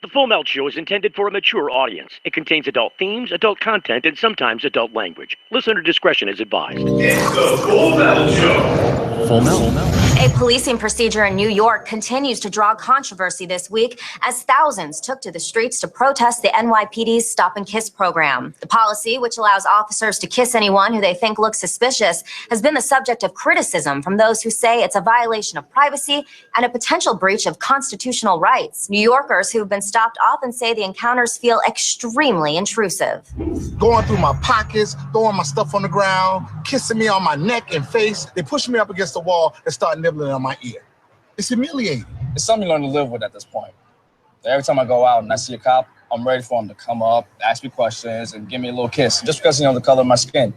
The Full Melt Show is intended for a mature audience. It contains adult themes, adult content, and sometimes adult language. Listener discretion is advised. It's the Full Melt Show. Full Melt. A policing procedure in New York continues to draw controversy this week as thousands took to the streets to protest the NYPD's Stop and Kiss program. The policy, which allows officers to kiss anyone who they think looks suspicious, has been the subject of criticism from those who say it's a violation of privacy and a potential breach of constitutional rights. New Yorkers who've been stopped often say the encounters feel extremely intrusive. Going through my pockets, throwing my stuff on the ground, kissing me on my neck and face. They push me up against the wall and start nibbling on my ear. It's humiliating. It's something you learn to live with at this point. Every time I go out and I see a cop, I'm ready for him to come up, ask me questions, and give me a little kiss, just because, the color of my skin.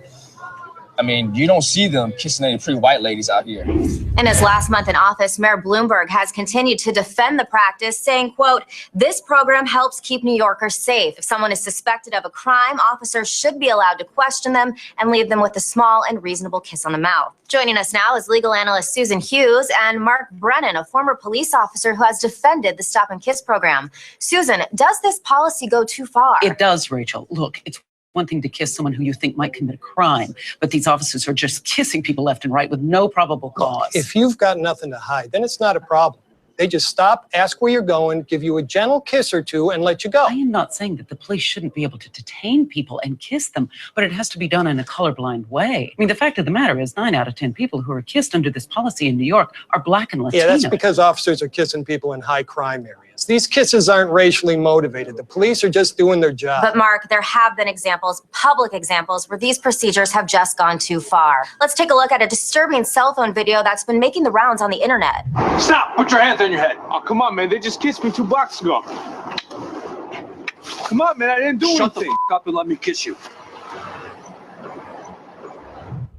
I mean, you don't see them kissing any pretty white ladies out here. In his last month in office, Mayor Bloomberg has continued to defend the practice, saying, quote, "This program helps keep New Yorkers safe. If someone is suspected of a crime, officers should be allowed to question them and leave them with a small and reasonable kiss on the mouth." Joining us now is legal analyst Susan Hughes and Mark Brennan, a former police officer who has defended the Stop and Kiss program. Susan, does this policy go too far? It does, Rachel. Look, it's one thing to kiss someone who you think might commit a crime, but these officers are just kissing people left and right with no probable cause. If you've got nothing to hide, then it's not a problem. They just stop, ask where you're going, give you a gentle kiss or two, and let you go. I am not saying that the police shouldn't be able to detain people and kiss them, but it has to be done in a colorblind way. I mean, the fact of the matter is 9 out of 10 people who are kissed under this policy in New York are Black and Latino. Yeah, that's because officers are kissing people in high crime areas. These kisses aren't racially motivated. The police are just doing their job. But Mark, there have been examples, public examples, where these procedures have just gone too far. Let's take a look at a disturbing cell phone video that's been making the rounds on the internet. Stop! Put your hands on your head. Oh, come on, man. They just kissed me 2 blocks ago. Come on, man. I didn't do anything. Shut the f*** up and let me kiss you.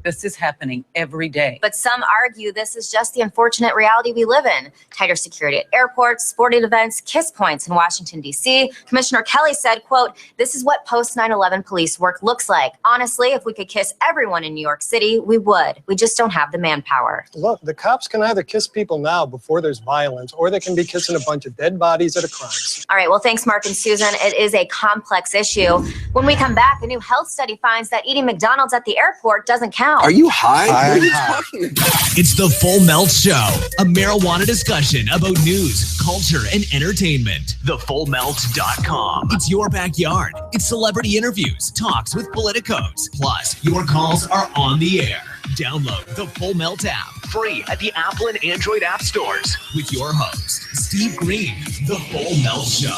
This is happening every day. But some argue this is just the unfortunate reality we live in. Tighter security at airports, sporting events, kiss points in Washington, D.C. Commissioner Kelly said, quote, "This is what post 9/11 police work looks like. Honestly, if we could kiss everyone in New York City, we would. We just don't have the manpower." Look, the cops can either kiss people now before there's violence, or they can be kissing a bunch of dead bodies at a crime scene. All right, well, thanks, Mark and Susan. It is a complex issue. When we come back, a new health study finds that eating McDonald's at the airport doesn't count. Are you high? What are you talking about? It's the Full Melt Show, a marijuana discussion about news, culture, and entertainment. TheFullMelt.com. It's your backyard. It's celebrity interviews, talks with politicos. Plus, your calls are on the air. Download the Full Melt app, free at the Apple and Android app stores. With your host, Steve Green, the Full Melt Show.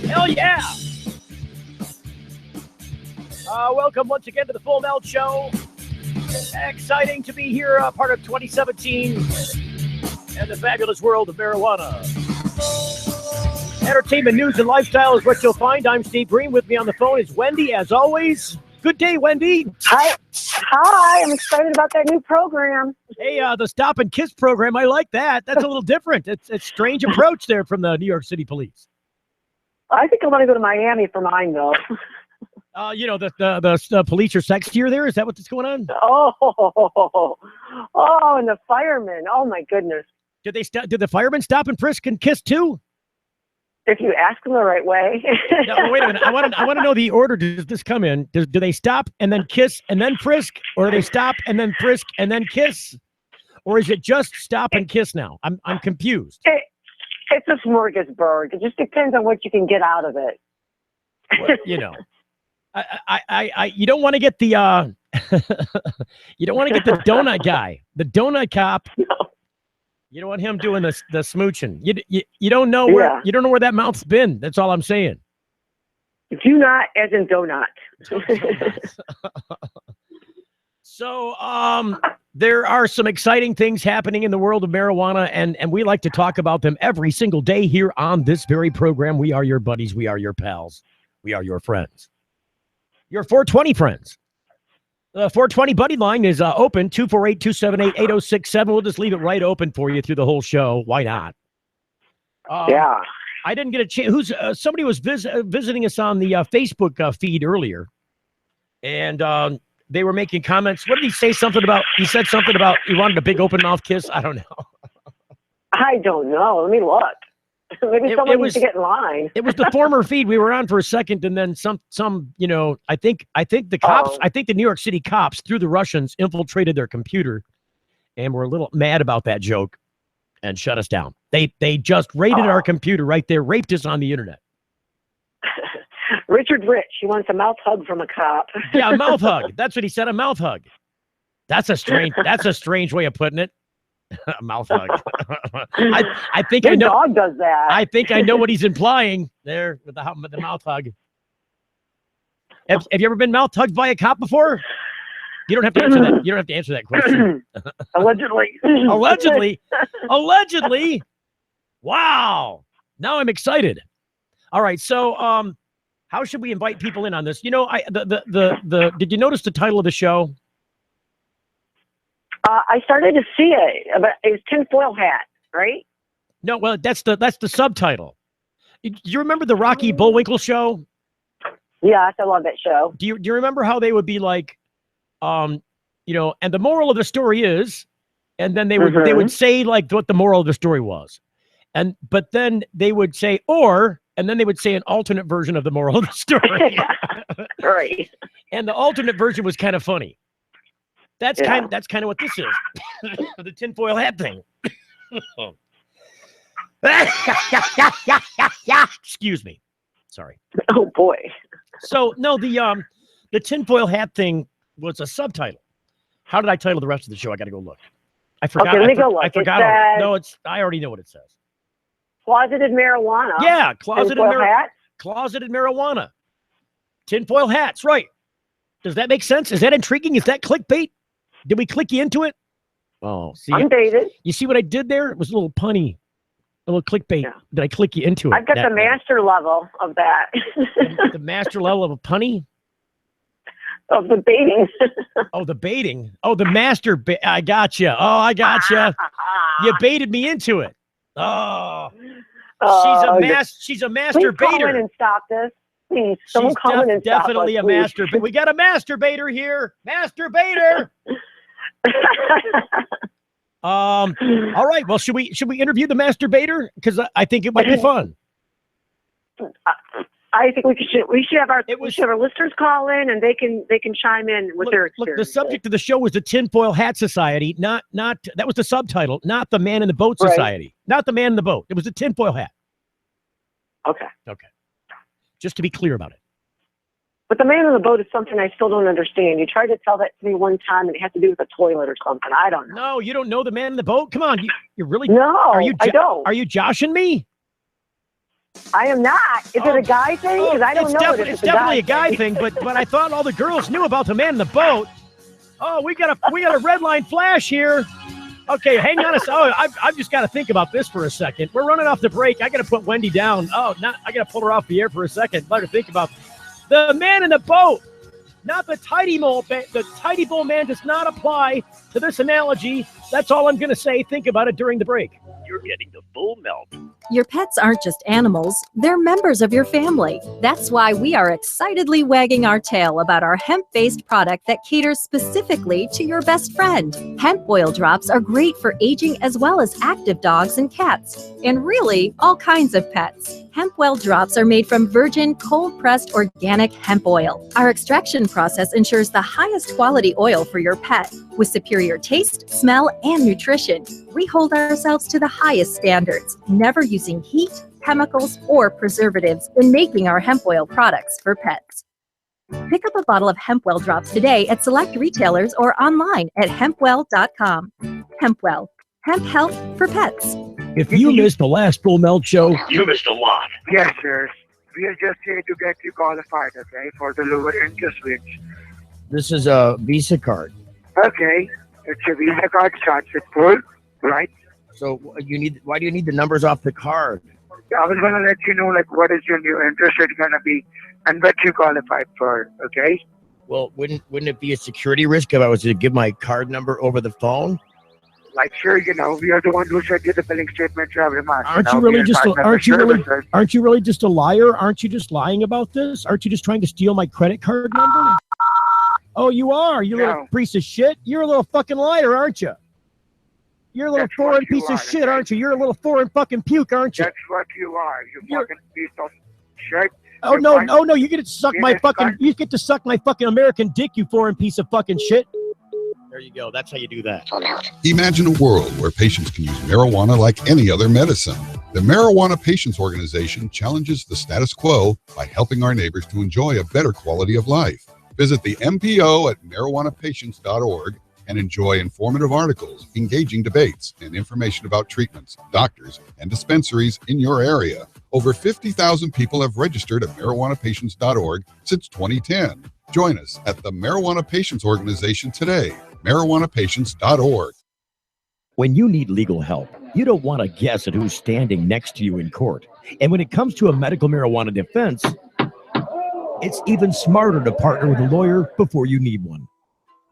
Hell yeah! Welcome once again to the Full Melt Show. Exciting to be here, part of 2017 and the fabulous world of marijuana. Entertainment, news, and lifestyle is what you'll find. I'm Steve Green. With me on the phone is Wendy, as always. Good day, Wendy. Hi. I'm excited about that new program. Hey, the Stop and Kiss program. I like that. That's a little different. It's a strange approach there from the New York City Police. I think I want to go to Miami for mine, though. The police are sexier there? Is that what's going on? And the firemen. Oh, my goodness. Did the firemen stop and frisk and kiss, too? If you ask them the right way. No, wait a minute. I want to know the order. Does this come in? Do they stop and then kiss and then frisk? Or do they stop and then frisk and then kiss? Or is it just stop and kiss now? I'm confused. It's a smorgasbord. It just depends on what you can get out of it. Well, you don't want to get the you don't want to get the donut guy, the donut cop. No. You don't want him doing the smooching. You don't know where you don't know where that mouth's been. That's all I'm saying. Do not, as in donut. So there are some exciting things happening in the world of marijuana, and we like to talk about them every single day here on this very program. We are your buddies. We are your pals. We are your friends. Your 420 friends. The 420 buddy line is open, 248-278-8067. We'll just leave it right open for you through the whole show. Why not? Yeah. I didn't get a chance. Somebody was visiting us on the Facebook feed earlier, and they were making comments. What did he say? He said something about he wanted a big open mouth kiss. I don't know. I don't know. Let me look. Maybe someone needs to get in line. It was the former feed. We were on for a second, and then some. I think the cops. I think the New York City cops, through the Russians, infiltrated their computer, and were a little mad about that joke, and shut us down. They just raided our computer right there, raped us on the internet. Richard Rich, he wants a mouth hug from a cop. Yeah, a mouth hug. That's what he said. A mouth hug. That's a strange way of putting it. A mouth hug. I think Your I know. dog does that. I think I know what he's implying there with the mouth hug. Have you ever been mouth hugged by a cop before? You don't have to answer that. You don't have to answer that question. Allegedly. Allegedly. Wow. Now I'm excited. All right. So, how should we invite people in on this? You know, did you notice the title of the show? I started to see it, but it's tinfoil hat, right? No, well, that's the subtitle. You remember the Rocky Bullwinkle show? Yes, I love that show. Do you remember how they would be like, and the moral of the story is, and then they would say like what the moral of the story was, but then they would say and then they would say an alternate version of the moral of the story. Right. And the alternate version was kind of funny. That's kind of what this is. The tinfoil hat thing. Excuse me. Sorry. Oh boy. So no, the tinfoil hat thing was a subtitle. How did I title the rest of the show? I got to go look. I forgot. Okay, let me go look. I forgot. I already know what it says. Closeted marijuana. Yeah, closeted hat. Closeted marijuana. Tinfoil hats, right? Does that make sense? Is that intriguing? Is that clickbait? Did we click you into it? Oh, see, I'm baited. You see what I did there? It was a little punny, a little clickbait. Yeah. Did I click you into it? I've got the master level of that. The master level of a punny? Of the baiting. Oh, the baiting. Oh, the master. I got you. Oh, I got you. You baited me into it. Oh, she's a master Please baiter. Call in and stop this. Please, someone call in and stop definitely us, a master. But we got a masturbator here. Masturbator. All right. Well, should we interview the masturbator? Because I think it might be fun. I think we should have our listeners call in and they can chime in with their experience. Look, the subject of the show was the Tinfoil Hat Society, not that was the subtitle, not the Man in the Boat Society, not the Man in the Boat. It was the Tinfoil Hat. Okay. Just to be clear about it. But the man in the boat is something I still don't understand. You tried to tell that to me one time, and it had to do with a toilet or something. I don't know. No, you don't know the man in the boat? Come on, you really? No, I don't. Are you joshing me? I am not. Is it a guy thing? Because I don't know. It's definitely a guy thing. But I thought all the girls knew about the man in the boat. Oh, we got a red line flash here. Okay, hang on a second. Oh, I've just got to think about this for a second. We're running off the break. I got to put Wendy down. I got to pull her off the air for a second. Let her think about the man in the boat, not the tidy bowl. The tidy bowl man does not apply to this analogy. That's all I'm going to say. Think about it during the break. You're getting the full melt. Your pets aren't just animals, they're members of your family. That's why we are excitedly wagging our tail about our hemp-based product that caters specifically to your best friend. Hemp oil drops are great for aging as well as active dogs and cats, and really all kinds of pets. Hempwell drops are made from virgin, cold-pressed organic hemp oil. Our extraction process ensures the highest quality oil for your pet. With superior taste, smell, and nutrition, we hold ourselves to the highest standards, never using heat, chemicals, or preservatives in making our hemp oil products for pets. Pick up a bottle of Hempwell drops today at select retailers or online at hempwell.com. Hempwell, hemp health for pets. If you missed the last Full Melt show, You missed a lot. Yes, sir. We are just here to get you qualified, okay, for the lower interest rates. this is a Visa card. Okay, it's a Visa card, starts with 4, right? So why do you need the numbers off the card? I was going to let you know, like, what is your new interest rate going to be and what you qualified for, okay? Well, wouldn't it be a security risk if I was to give my card number over the phone? Like, sure, we are the one who sent you the billing statement every month. Aren't you really just a liar? Aren't you just lying about this? Aren't you just trying to steal my credit card number? Oh, you are. You little piece of shit. You're a little fucking liar, aren't you? You're a little That's foreign what you piece of are, shit, aren't you? You're a little foreign fucking puke, aren't you? That's what you are. You fucking piece of shit. Oh You no, fucking no, no! You get to suck piece my of fucking. shit. You get to suck my fucking American dick, you foreign piece of fucking shit. There you go. That's how you do that. Imagine a world where patients can use marijuana like any other medicine. The Marijuana Patients Organization challenges the status quo by helping our neighbors to enjoy a better quality of life. Visit the MPO at marijuanapatients.org and enjoy informative articles, engaging debates, and information about treatments, doctors, and dispensaries in your area. Over 50,000 people have registered at marijuanapatients.org since 2010. Join us at the Marijuana Patients Organization today, marijuanapatients.org. When you need legal help, you don't want to guess at who's standing next to you in court. And when it comes to a medical marijuana defense, it's even smarter to partner with a lawyer before you need one.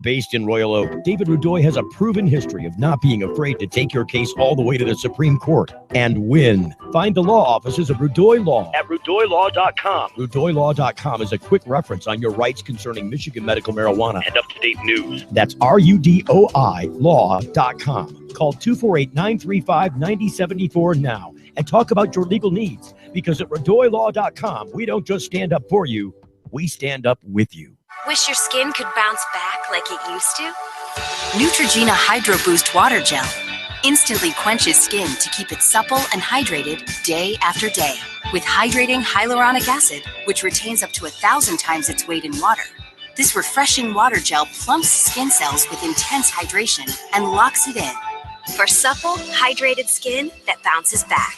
Based in Royal Oak, David Rudoy has a proven history of not being afraid to take your case all the way to the Supreme Court and win. Find the law offices of Rudoy Law at RudoyLaw.com. RudoyLaw.com is a quick reference on your rights concerning Michigan medical marijuana and up-to-date news. That's RUDOI Law.com. Call 248-935-9074 now and talk about your legal needs, because at RudoyLaw.com, we don't just stand up for you, we stand up with you. Wish your skin could bounce back like it used to? Neutrogena Hydro Boost Water Gel instantly quenches skin to keep it supple and hydrated day after day. With hydrating hyaluronic acid, which retains up to 1,000 times its weight in water. This refreshing water gel plumps skin cells with intense hydration and locks it in. For supple, hydrated skin that bounces back.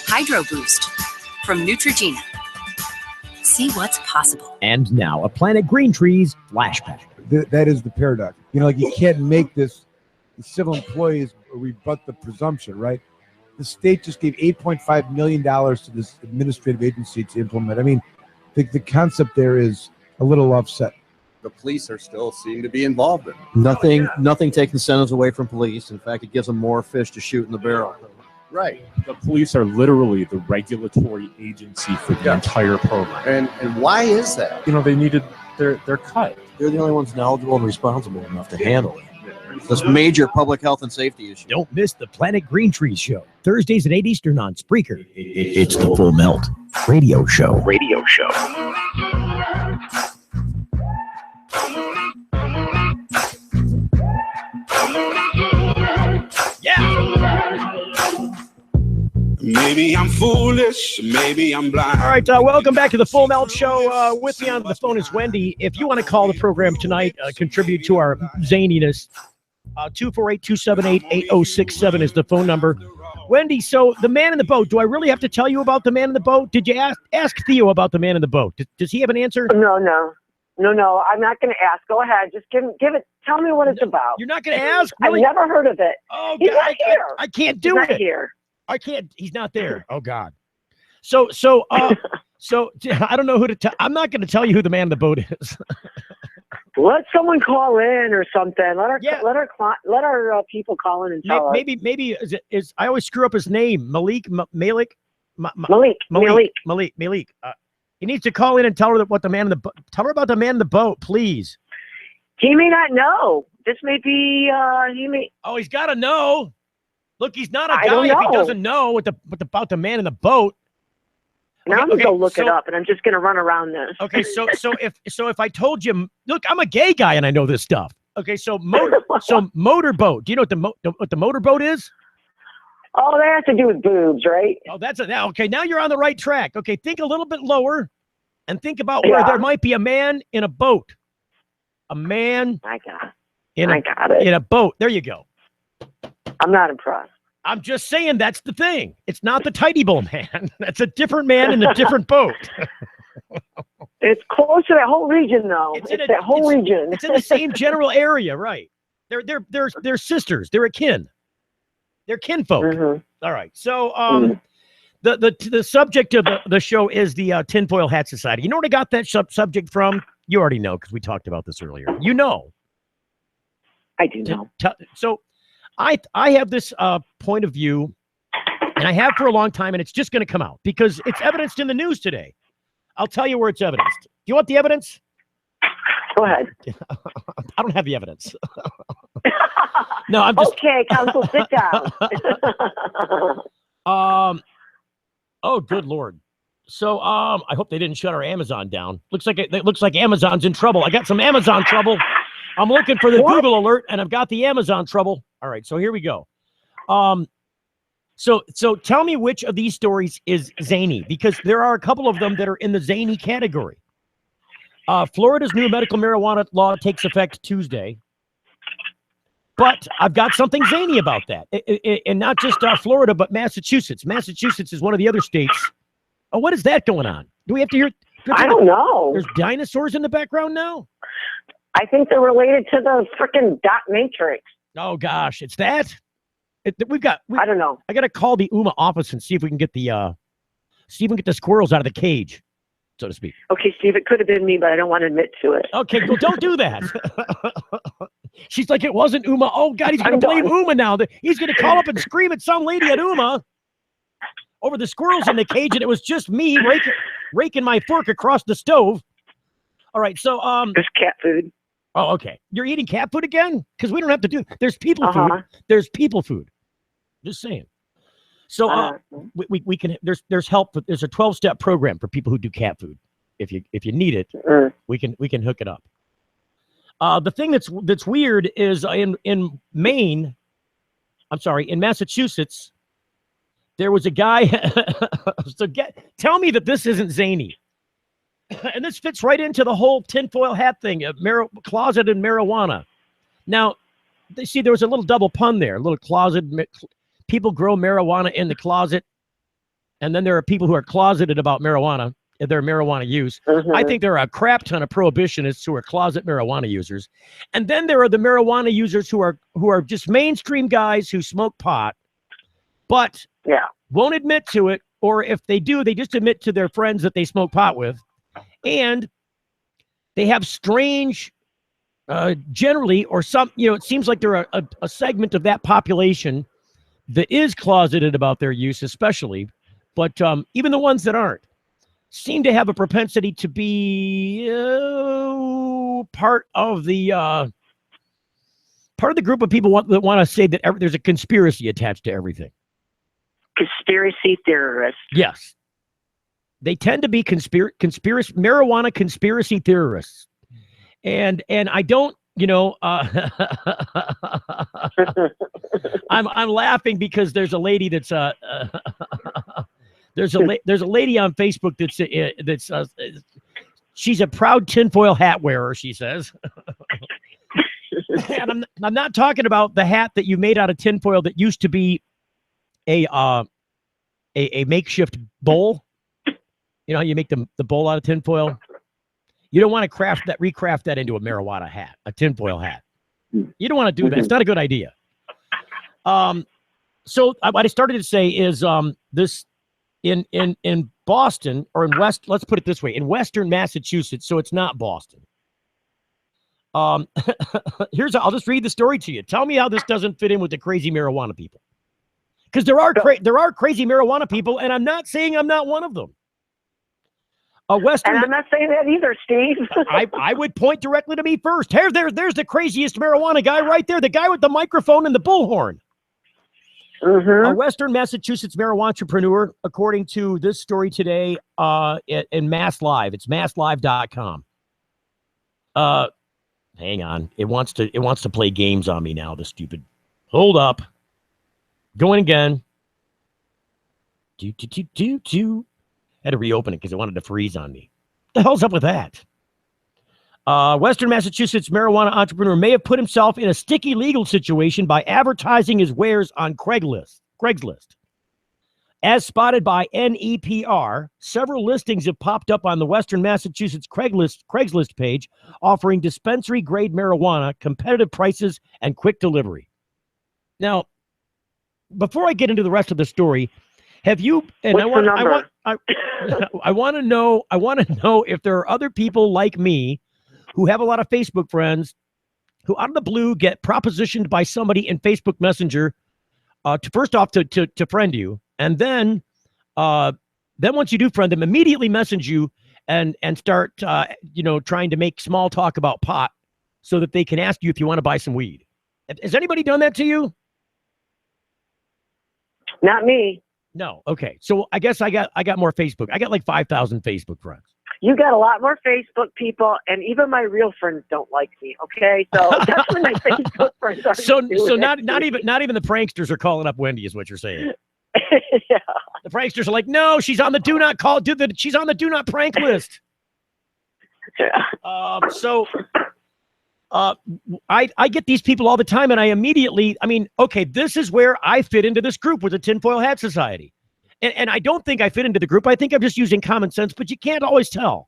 Hydro Boost from Neutrogena. See what's possible. And now, a Planet Green Trees flashback. That is the paradox. You know, like you can't make this, the civil employees rebut the presumption, right? The state just gave $8.5 million to this administrative agency to implement. I mean, the concept there is a little offset. The police are still seen to be involved in it. Nothing takes incentives away from police. In fact, it gives them more fish to shoot in the barrel. Right. The police are literally the regulatory agency for the entire program. And why is that? You know, they needed their cut. They're the only ones knowledgeable and responsible enough to handle it. This major public health and safety issue. Don't miss the Planet Green Trees show. Thursdays at 8 Eastern on Spreaker. It's the Full Melt Radio Show. Radio Show. Maybe I'm foolish, maybe I'm blind. All right, welcome back to the Full Melt Show. With me on the phone is Wendy. If you want to call the program tonight, contribute to our zaniness, 248-278-8067 is the phone number. Wendy, so the man in the boat, do I really have to tell you about the man in the boat? Did you ask Theo about the man in the boat? Does he have an answer? No. I'm not going to ask. Go ahead. Just give it. Tell me what it's about. You're not going to ask? Really? I've never heard of it. Oh, He's God, not here. I can't do He's it. Not here. I can't. He's not there. Oh God. So I don't know who to tell. I'm not going to tell you who the man in the boat is. Let someone call in or something. Let our people call in and tell us. Maybe is I always screw up his name. Malik. Malik. He needs to call in and tell her what the man in the boat. Tell her about the man in the boat, please. He may not know. This may be. He may. Oh, he's got to know. Look, he's not a guy if he doesn't know about the man in the boat. Now I'm gonna go look it up, and I'm just gonna run around this. Okay, so if I told you, look, I'm a gay guy and I know this stuff. Okay, so motorboat. Do you know what the motorboat is? Oh, that has to do with boobs, right? Oh, okay. Now you're on the right track. Okay, think a little bit lower, and think about where there might be a man in a boat. A man. I got it. In a boat. There you go. I'm not impressed. I'm just saying that's the thing. It's not the Tidy Bowl man. That's a different man in a different boat. It's close to that whole region, though. It's that whole region. It's in the same general area, right? They're sisters. They're akin. They're kinfolk. Mm-hmm. All right. So the subject of the show is the Tinfoil Hat Society. You know where I got that subject from? You already know because we talked about this earlier. You know. I do know. So I have this point of view, and I have for a long time, and it's just going to come out because it's evidenced in the news today. I'll tell you where it's evidenced. Do you want the evidence? Go ahead. I don't have the evidence. No, I'm just. Okay, counsel, sit down. Oh, good Lord. So, I hope they didn't shut our Amazon down. Looks like Amazon's in trouble. I got some Amazon trouble. I'm looking for the Google alert, and I've got the Amazon trouble. All right, so here we go. So tell me which of these stories is zany, because there are a couple of them that are in the zany category. Florida's new medical marijuana law takes effect Tuesday. But I've got something zany about that. And not just Florida, but Massachusetts. Massachusetts is one of the other states. Oh, what is that going on? Do we have to hear? I don't know. There's dinosaurs in the background now? I think they're related to the freaking dot matrix. Oh, gosh. It's that? I don't know. I got to call the UMA office and see if we can get the squirrels out of the cage, so to speak. Okay, Steve, it could have been me, but I don't want to admit to it. Okay, well, don't do that. She's like, it wasn't Uma. Oh, God, he's going to blame Uma now. He's going to call up and scream at some lady at Uma over the squirrels in the cage, and it was just me raking my fork across the stove. All right, so... There's cat food. Oh, okay. You're eating cat food again? Because we don't have to do... There's people food. There's people food. Just saying. So we can... There's help. There's a 12-step program for people who do cat food. If you need it, we can hook it up. The thing that's weird is in Maine, I'm sorry, in Massachusetts, there was a guy. Tell me that this isn't zany, and this fits right into the whole tinfoil hat thing, closet and marijuana. Now, see, there was a little double pun there, a little closet. People grow marijuana in the closet, and then there are people who are closeted about marijuana. Their marijuana use. I think there are a crap ton of prohibitionists who are closet marijuana users. And then there are the marijuana users who are just mainstream guys who smoke pot, but won't admit to it. Or if they do, they just admit to their friends that they smoke pot with. And they have strange, generally, or some, it seems like they're a segment of that population that is closeted about their use, especially. But even the ones that aren't seem to have a propensity to be part of the group of people that want to say that there's a conspiracy attached to everything. Conspiracy theorists. Yes. They tend to be marijuana conspiracy theorists. And I don't, I'm laughing because there's a lady that's There's a lady on Facebook that's she's a proud tinfoil hat wearer, she says. And I'm not talking about the hat that you made out of tinfoil that used to be a makeshift bowl. You know how you make the bowl out of tinfoil? You don't want to recraft that into a marijuana hat, a tinfoil hat. You don't want to do that. It's not a good idea. So what I started to say is this. In Boston, or let's put it this way, in Western Massachusetts, so it's not Boston. I'll just read the story to you. Tell me how this doesn't fit in with the crazy marijuana people. Because there are crazy marijuana people, and I'm not saying I'm not one of them. And I'm not saying that either, Steve. I would point directly to me first. There's the craziest marijuana guy right there, the guy with the microphone and the bullhorn. A Western Massachusetts marijuana entrepreneur, according to this story today in Mass Live. It's masslive.com. Hang on. It wants to play games on me now, the stupid. Hold up. Going again. Had to reopen it because it wanted to freeze on me. What the hell's up with that? Western Massachusetts marijuana entrepreneur may have put himself in a sticky legal situation by advertising his wares on Craigslist. As spotted by NEPR, several listings have popped up on the Western Massachusetts Craigslist page offering dispensary-grade marijuana, competitive prices, and quick delivery. Now, before I get into the rest of the story, have you? And I want to know if there are other people like me who have a lot of Facebook friends who out of the blue get propositioned by somebody in Facebook Messenger to friend you. And then once you do friend them, immediately message you and start, trying to make small talk about pot so that they can ask you if you want to buy some weed. Has anybody done that to you? Not me. No. Okay. So I guess I got more Facebook. I got like 5,000 Facebook friends. You got a lot more Facebook people, and even my real friends don't like me. Okay, so that's when my Facebook friends are. So not even the pranksters are calling up Wendy, is what you're saying. Yeah. The pranksters are like, no, she's on the do not call. She's on the do not prank list. I get these people all the time, and I immediately, okay, this is where I fit into this group with the Tinfoil Hat Society. And I don't think I fit into the group. I think I'm just using common sense, but you can't always tell.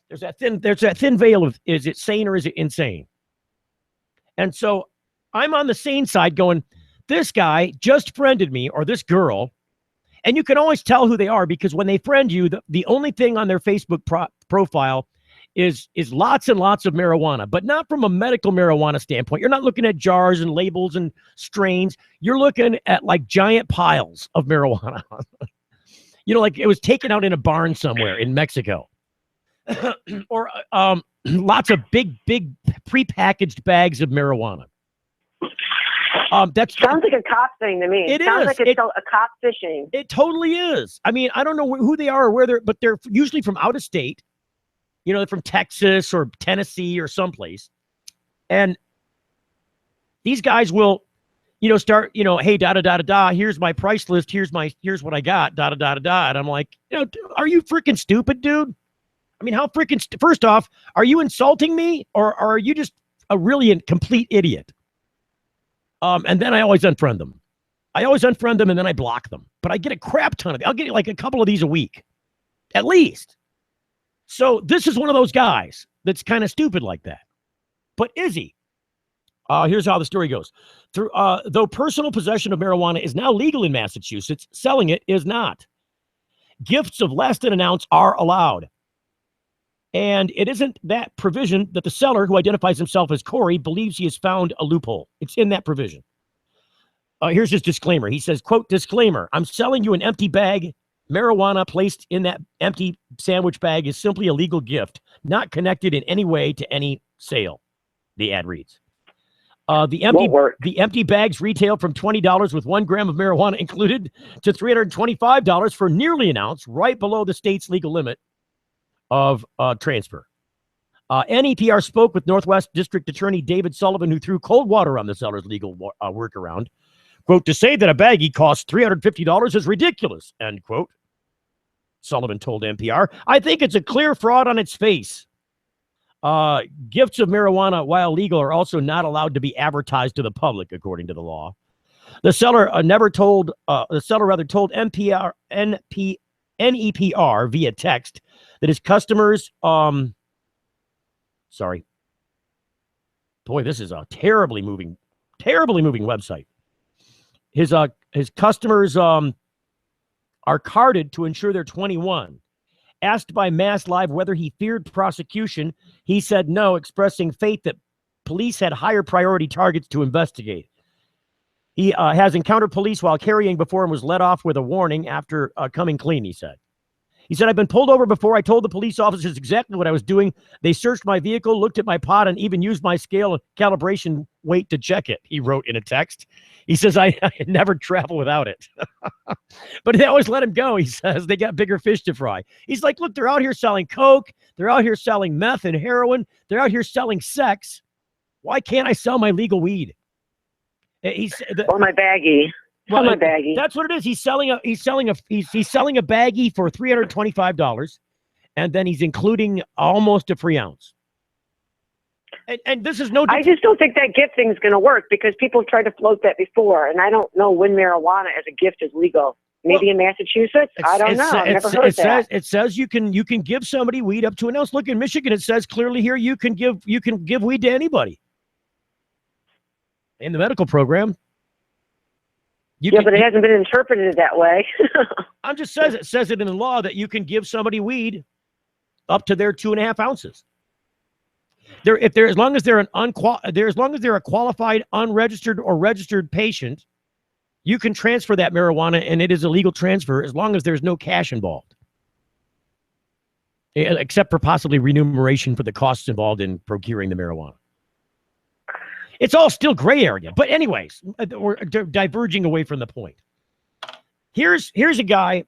There's that thin veil of, is it sane or is it insane? And so I'm on the sane side going, this guy just friended me, or this girl, and you can always tell who they are because when they friend you, the only thing on their Facebook profile is lots and lots of marijuana, but not from a medical marijuana standpoint. You're not looking at jars and labels and strains. You're looking at like giant piles of marijuana. Like it was taken out in a barn somewhere in Mexico. Or lots of big prepackaged bags of marijuana. That sounds like a cop thing to me. It sounds like it's a cop fishing. It totally is. I don't know who they are or where but they're usually from out of state. From Texas or Tennessee or someplace. And these guys will, start, hey, da-da-da-da-da, here's my price list, here's what I got, da-da-da-da-da. And I'm like, are you freaking stupid, dude? How freaking, first off, are you insulting me or are you just a really complete idiot? And then I always unfriend them. And then I block them. But I get a crap ton of them. I'll get like a couple of these a week, at least. So this is one of those guys that's kind of stupid like that. But is he? Here's how the story goes. Though personal possession of marijuana is now legal in Massachusetts, selling it is not. Gifts of less than an ounce are allowed. And it isn't that provision that the seller, who identifies himself as Corey, believes he has found a loophole. It's in that provision. Here's his disclaimer. He says, quote, disclaimer, I'm selling you an empty bag. Marijuana placed in that empty sandwich bag is simply a legal gift, not connected in any way to any sale, the ad reads. The empty bags retail from $20 with 1 gram of marijuana included to $325 for nearly an ounce, right below the state's legal limit of transfer. NEPR spoke with Northwest District Attorney David Sullivan, who threw cold water on the seller's legal workaround. Quote, to say that a baggie costs $350 is ridiculous, end quote. Sullivan told NPR, I think it's a clear fraud on its face. Gifts of marijuana, while legal, are also not allowed to be advertised to the public, according to the law. The seller told NEPR via text that his customers, sorry. Boy, this is a terribly moving website. His customers are carded to ensure they're 21. Asked by Mass Live whether he feared prosecution, he said no, expressing faith that police had higher priority targets to investigate. He has encountered police while carrying before and was let off with a warning after coming clean, he said. He said, I've been pulled over before. I told the police officers exactly what I was doing. They searched my vehicle, looked at my pot, and even used my scale and calibration weight to check it, he wrote in a text. He says, I never travel without it. But they always let him go, he says. They got bigger fish to fry. He's like, look, they're out here selling coke. They're out here selling meth and heroin. They're out here selling sex. Why can't I sell my legal weed? Or my baggie. Well, my baggie. That's what it is. He's selling a baggie for $325, and then he's including almost a free ounce. And this is no. I just don't think that gift thing is going to work because people tried to float that before, and I don't know when marijuana as a gift is legal. Maybe in Massachusetts. I don't know. I've never heard that. It says you can give somebody weed up to an ounce. Look, in Michigan, it says clearly here you can give weed to anybody in the medical program. But it hasn't been interpreted that way. It says it in the law that you can give somebody weed up to their 2.5 ounces. As long as they're a qualified, unregistered, or registered patient, you can transfer that marijuana, and it is a legal transfer as long as there's no cash involved, except for possibly remuneration for the costs involved in procuring the marijuana. It's all still gray area. But anyways, we're diverging away from the point. Here's a guy.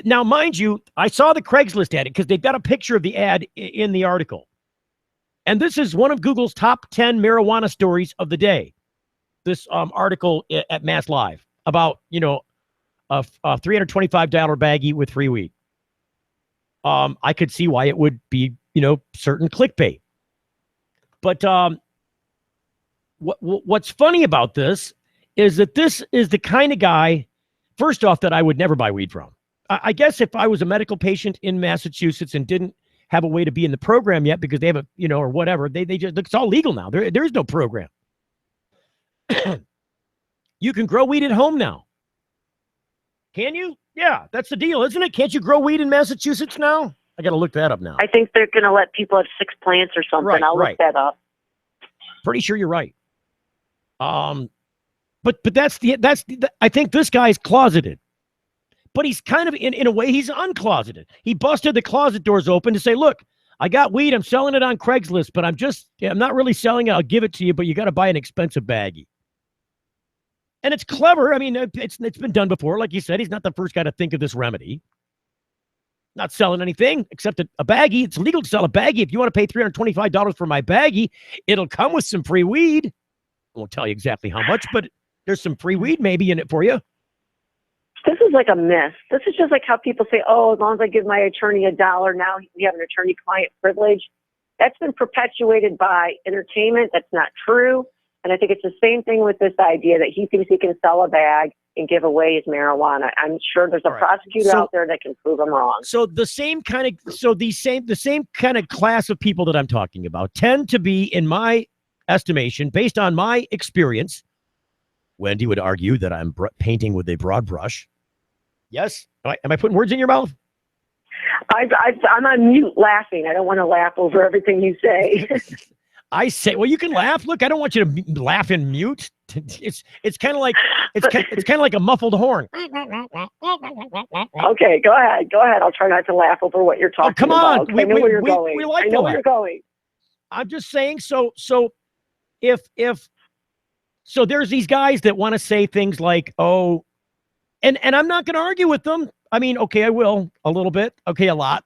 Now, mind you, I saw the Craigslist ad because they've got a picture of the ad in the article. And this is one of Google's top 10 marijuana stories of the day. This article at Mass Live about, a $325 baggie with free weed. I could see why it would be, certain clickbait. But what's funny about this is that this is the kind of guy, first off, that I would never buy weed from. I guess if I was a medical patient in Massachusetts and didn't have a way to be in the program yet because they have or whatever, they just, it's all legal now. There is no program. You can grow weed at home now. Can you? Yeah, that's the deal, isn't it? Can't you grow weed in Massachusetts now? I got to look that up now. I think they're going to let people have 6 plants or something. Right, I'll look that up. Pretty sure you're right. But that's I think this guy's closeted. But he's kind of, in a way, he's uncloseted. He busted the closet doors open to say, look, I got weed. I'm selling it on Craigslist, but I'm not really selling it. I'll give it to you, but you got to buy an expensive baggie. And it's clever. I mean, it's been done before. Like you said, he's not the first guy to think of this remedy. Not selling anything except a baggie. It's legal to sell a baggie. If you want to pay $325 for my baggie, it'll come with some free weed. I won't tell you exactly how much, but there's some free weed maybe in it for you. This is like a myth. This is just like how people say, oh, as long as I give my attorney $1, now we have an attorney-client privilege. That's been perpetuated by entertainment. That's not true. And I think it's the same thing with this idea that he thinks he can sell a bag and give away his marijuana. I'm sure there's a prosecutor out there that can prove him wrong. So the same kind of class of people that I'm talking about tend to be, in my estimation, based on my experience. Wendy would argue that I'm painting with a broad brush. Yes? Am I putting words in your mouth? I'm on mute laughing. I don't want to laugh over everything you say. I say, well, you can laugh. Look, I don't want you to laugh in mute. It's kind of like a muffled horn. Okay, go ahead. I'll try not to laugh over what you're talking about. Come on. I know where you're going. I know where you're going. I'm just saying. So there's these guys that want to say things like, oh, and I'm not going to argue with them. I mean, okay, I will a little bit. Okay, a lot.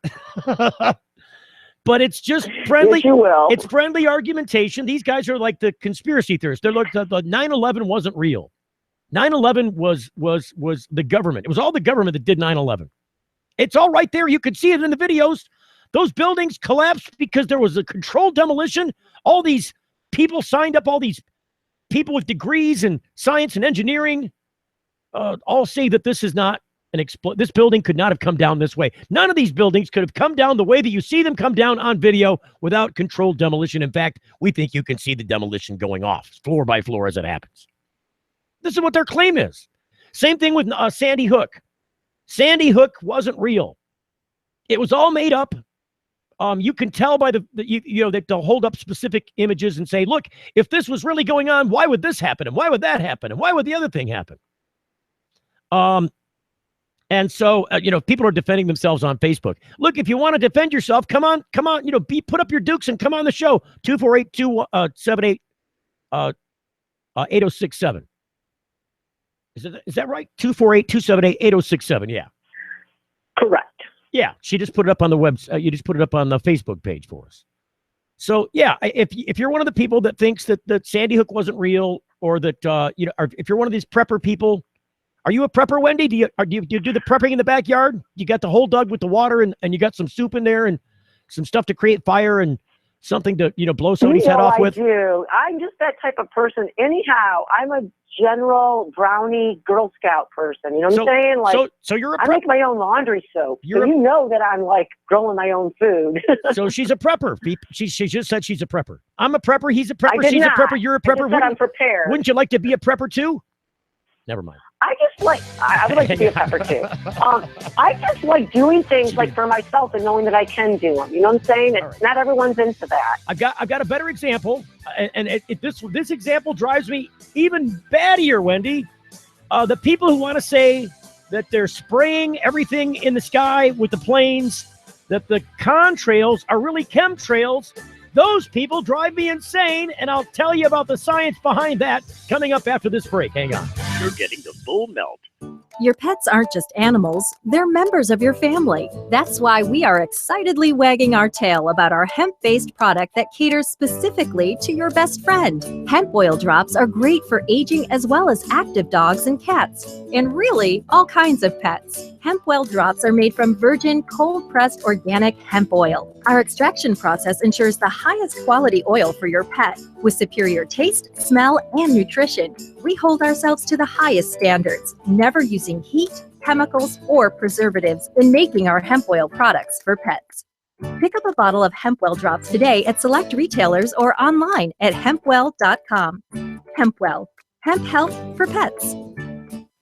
But it's just friendly. Yes, you will. It's friendly argumentation. These guys are like the conspiracy theorists. They're like the 9/11 wasn't real. 9/11 was the government. It was all the government that did 9/11. It's all right there. You could see it in the videos. Those buildings collapsed because there was a controlled demolition. All these people signed up. All these people with degrees in science and engineering all say that this is not this building could not have come down this way. None of these buildings could have come down the way that you see them come down on video without controlled demolition. In fact, we think you can see the demolition going off floor by floor as it happens. This is what their claim is. Same thing with Sandy Hook. Sandy Hook wasn't real. It was all made up. You can tell by that they'll hold up specific images and say, look, if this was really going on, why would this happen? And why would that happen? And why would the other thing happen? And so, people are defending themselves on Facebook. Look, if you want to defend yourself, come on, put up your dukes and come on the show. 248-278-8067. Is that right? 248-278-8067. Yeah. Correct. Yeah. She just put it up on the website. You just put it up on the Facebook page for us. So yeah, if you're one of the people that thinks that Sandy Hook wasn't real, or that, if you're one of these prepper people. Are you a prepper, Wendy? Do you do the prepping in the backyard? You got the hole dug with the water and you got some soup in there and some stuff to create fire and something to, blow somebody's head off with? I do. I'm just that type of person. Anyhow, I'm a general brownie Girl Scout person. You know what I'm saying? Like, so you're a prepper. I make my own laundry soap. So you know that I'm like growing my own food. So she's a prepper. She just said she's a prepper. I'm a prepper. He's a prepper. She's a prepper. You're a prepper. I'm prepared. Wouldn't you like to be a prepper too? Never mind. I would like to be a prepper too. I just like doing things like for myself and knowing that I can do them. You know what I'm saying? Not everyone's into that. I've got a better example, and this example drives me even baddier, Wendy. The people who want to say that they're spraying everything in the sky with the planes, that the contrails are really chemtrails, Those people drive me insane, and I'll tell you about the science behind that coming up after this break. Hang on. You're getting the full melt. Your pets aren't just animals, they're members of your family. That's why we are excitedly wagging our tail about our hemp-based product that caters specifically to your best friend. Hemp oil drops are great for aging as well as active dogs and cats, and really all kinds of pets. Hemp oil drops are made from virgin, cold-pressed organic hemp oil. Our extraction process ensures the highest quality oil for your pet. With superior taste, smell, and nutrition, we hold ourselves to the highest standards, never using heat, chemicals, or preservatives in making our hemp oil products for pets. Pick up a bottle of Hempwell drops today at select retailers or online at hempwell.com. Hempwell, hemp health for pets.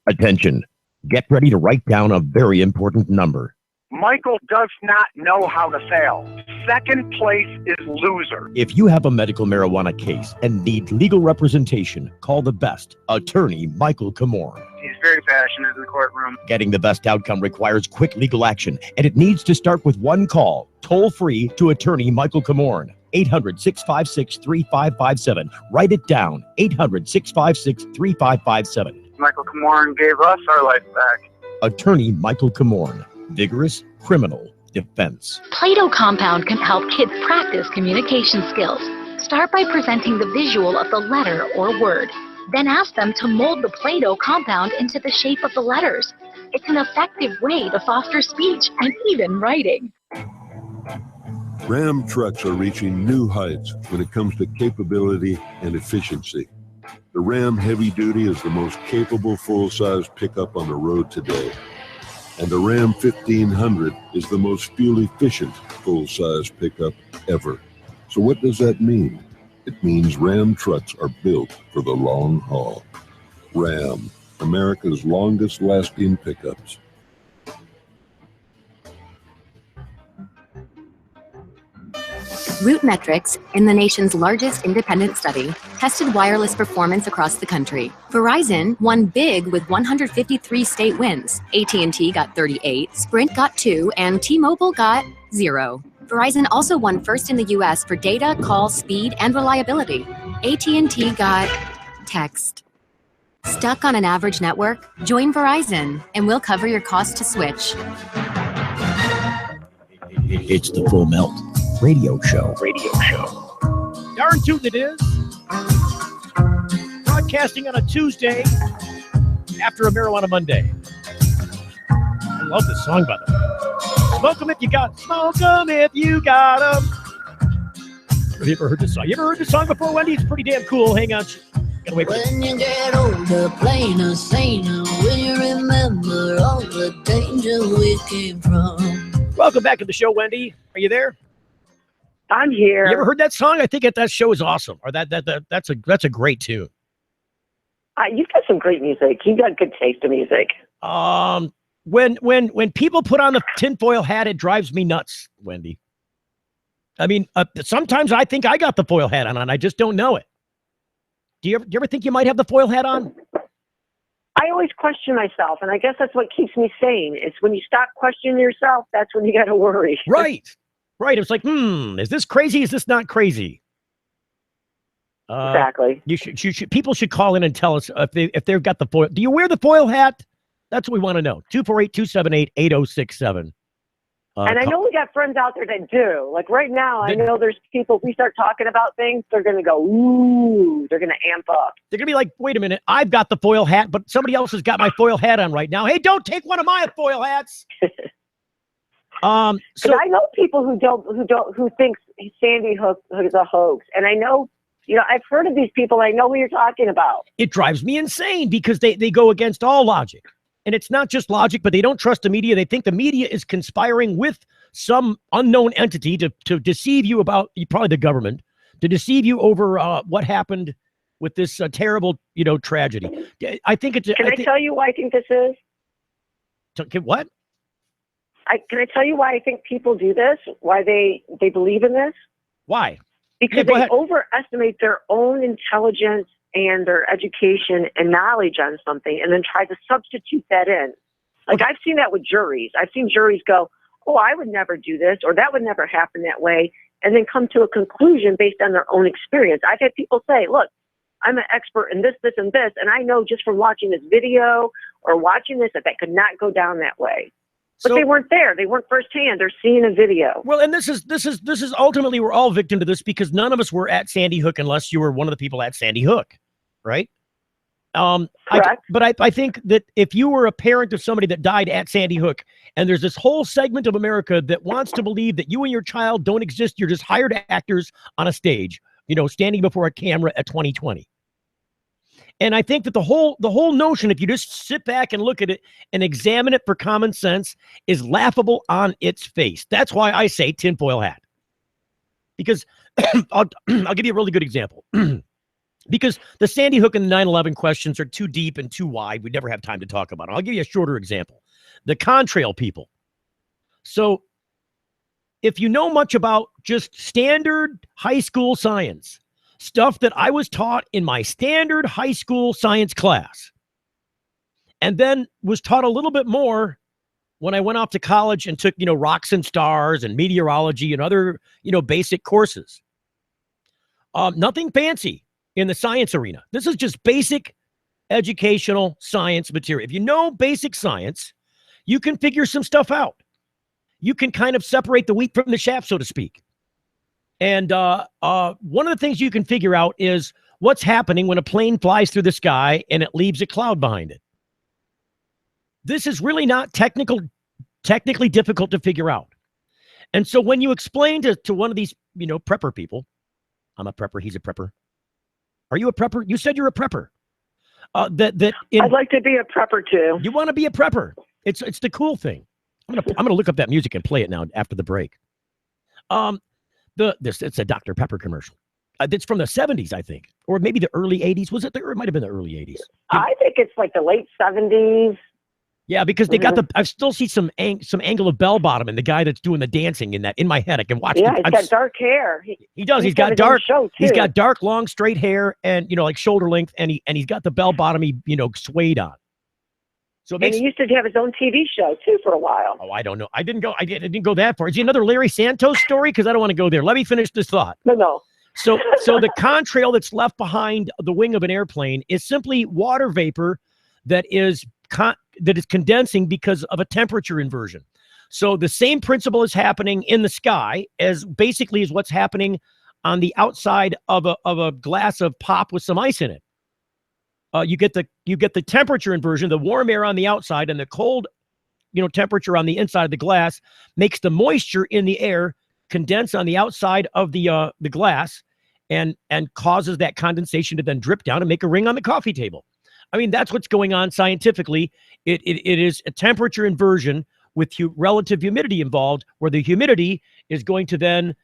Attention. Get ready to write down a very important number. Michael does not know how to fail. Second place is loser. If you have a medical marijuana case and need legal representation, call the best, attorney Michael Comorn. He's very passionate in the courtroom. Getting the best outcome requires quick legal action, and it needs to start with one call, toll-free to attorney Michael Comorn. 800-656-3557. Write it down, 800-656-3557. Michael Comorn gave us our life back. Attorney Michael Comorn. Vigorous criminal defense. Play-Doh compound can help kids practice communication skills. Start by presenting the visual of the letter or word. Then ask them to mold the Play-Doh compound into the shape of the letters. It's an effective way to foster speech and even writing. Ram trucks are reaching new heights when it comes to capability and efficiency. The Ram Heavy Duty is the most capable full-size pickup on the road today. And the Ram 1500 is the most fuel-efficient full-size pickup ever. So what does that mean? It means Ram trucks are built for the long haul. Ram, America's longest-lasting pickups. RootMetrics, in the nation's largest independent study, tested wireless performance across the country. Verizon won big with 153 state wins. AT&T got 38, Sprint got 2, and T-Mobile got 0. Verizon also won first in the U.S. for data, call, speed, and reliability. AT&T got text. Stuck on an average network? Join Verizon, and we'll cover your cost to switch. It's the Full Melt Radio Show. Darn tootin' it is. Broadcasting on a Tuesday after a Marijuana Monday. I love this song, by the way. Smoke 'em if you got 'em. Smoke 'em if you got 'em. Have you ever heard this song? You ever heard this song before, Wendy? It's pretty damn cool. Hang on. Gotta wait for it. When you get older, plainer, saner, will you remember all the danger we came from? Welcome back to the show, Wendy. Are you there? I'm here. You ever heard that song? I think that show is awesome. Or that's a great tune. You've got some great music. You've got good taste in music. When people put on the tinfoil hat, it drives me nuts, Wendy. I mean, sometimes I think I got the foil hat on, and I just don't know it. Do you ever think you might have the foil hat on? I always question myself, and I guess that's what keeps me sane. It's when you stop questioning yourself, that's when you got to worry. Right. It's like, is this crazy? Is this not crazy? Exactly. You should. People should call in and tell us if they've got the foil. Do you wear the foil hat? That's what we want to know. 248-278-8067. And I know we got friends out there that do. Like right now, I know there's people, if we start talking about things, they're going to go, ooh, they're going to amp up. They're going to be like, wait a minute, I've got the foil hat, but somebody else has got my foil hat on right now. Hey, don't take one of my foil hats. So I know people who think Sandy Hook is a hoax. And I know, I've heard of these people. I know who you're talking about. It drives me insane because they go against all logic. And it's not just logic, but they don't trust the media. They think the media is conspiring with some unknown entity to deceive you about, probably the government, to deceive you over what happened with this terrible, tragedy. I think it's. Can I tell you why I think this is? What? Can I tell you why I think people do this? Why they believe in this? Why? Because they overestimate their own intelligence and their education and knowledge on something and then try to substitute that in. Like I've seen that with juries. I've seen juries go, oh, I would never do this, or that would never happen that way. and then come to a conclusion based on their own experience. I've had people say, look, I'm an expert in this, this, and this, and I know just from watching this video or watching this that could not go down that way. But they weren't there. They weren't firsthand. They're seeing a video. Well, and this is ultimately, we're all victim to this because none of us were at Sandy Hook unless you were one of the people at Sandy Hook, right? Correct. I think that if you were a parent of somebody that died at Sandy Hook, and there's this whole segment of America that wants to believe that you and your child don't exist, you're just hired actors on a stage, standing before a camera at 2020. And I think that the whole notion, if you just sit back and look at it and examine it for common sense, is laughable on its face. That's why I say tinfoil hat. Because I'll give you a really good example. Because the Sandy Hook and the 9/11 questions are too deep and too wide. We'd never have time to talk about it. I'll give you a shorter example. The contrail people. So if you know much about just standard high school science, stuff that I was taught in my standard high school science class, and then was taught a little bit more when I went off to college and took, rocks and stars and meteorology and other, basic courses. Nothing fancy in the science arena. This is just basic educational science material. If you know basic science, you can figure some stuff out. You can kind of separate the wheat from the chaff, so to speak. And one of the things you can figure out is what's happening when a plane flies through the sky and it leaves a cloud behind it. This is really not technically difficult to figure out. And so when you explain to one of these, prepper people, I'm a prepper, he's a prepper. Are you a prepper? You said you're a prepper. I'd like to be a prepper too. You want to be a prepper. It's the cool thing. I'm gonna look up that music and play it now after the break. It's a Dr. Pepper commercial. It's from the 70s, I think, or maybe the early 80s. Was it? Or it might have been the early 80s. I think it's like the late 70s. Yeah, because they got I still see some angle of bell bottom and the guy that's doing the dancing in my head. I can watch. Yeah, he's got dark hair. He does. He's got dark. He's got dark, long, straight hair, and like shoulder length, and he's got the bell bottomy, suede on. So and he used to have his own TV show too for a while. Oh, I don't know. I didn't go that far. Is he another Larry Santos story? Because I don't want to go there. Let me finish this thought. No. So the contrail that's left behind the wing of an airplane is simply water vapor that is condensing because of a temperature inversion. So the same principle is happening in the sky as basically is what's happening on the outside of a glass of pop with some ice in it. You get the temperature inversion, the warm air on the outside and the cold, temperature on the inside of the glass makes the moisture in the air condense on the outside of the glass and causes that condensation to then drip down and make a ring on the coffee table. I mean, that's what's going on scientifically. It is a temperature inversion with relative humidity involved, where the humidity is going to then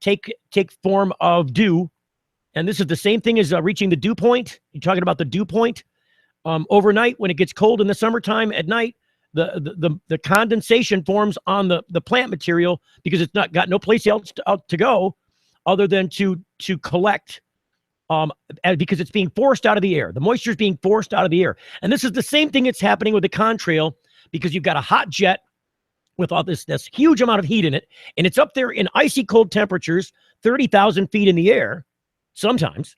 take form of dew. And this is the same thing as reaching the dew point. You're talking about the dew point. Overnight, when it gets cold in the summertime at night, the condensation forms on the plant material because it's not got no place else to go other than to collect. Because it's being forced out of the air. The moisture is being forced out of the air. And this is the same thing that's happening with the contrail because you've got a hot jet with all this huge amount of heat in it. And it's up there in icy cold temperatures, 30,000 feet in the air sometimes.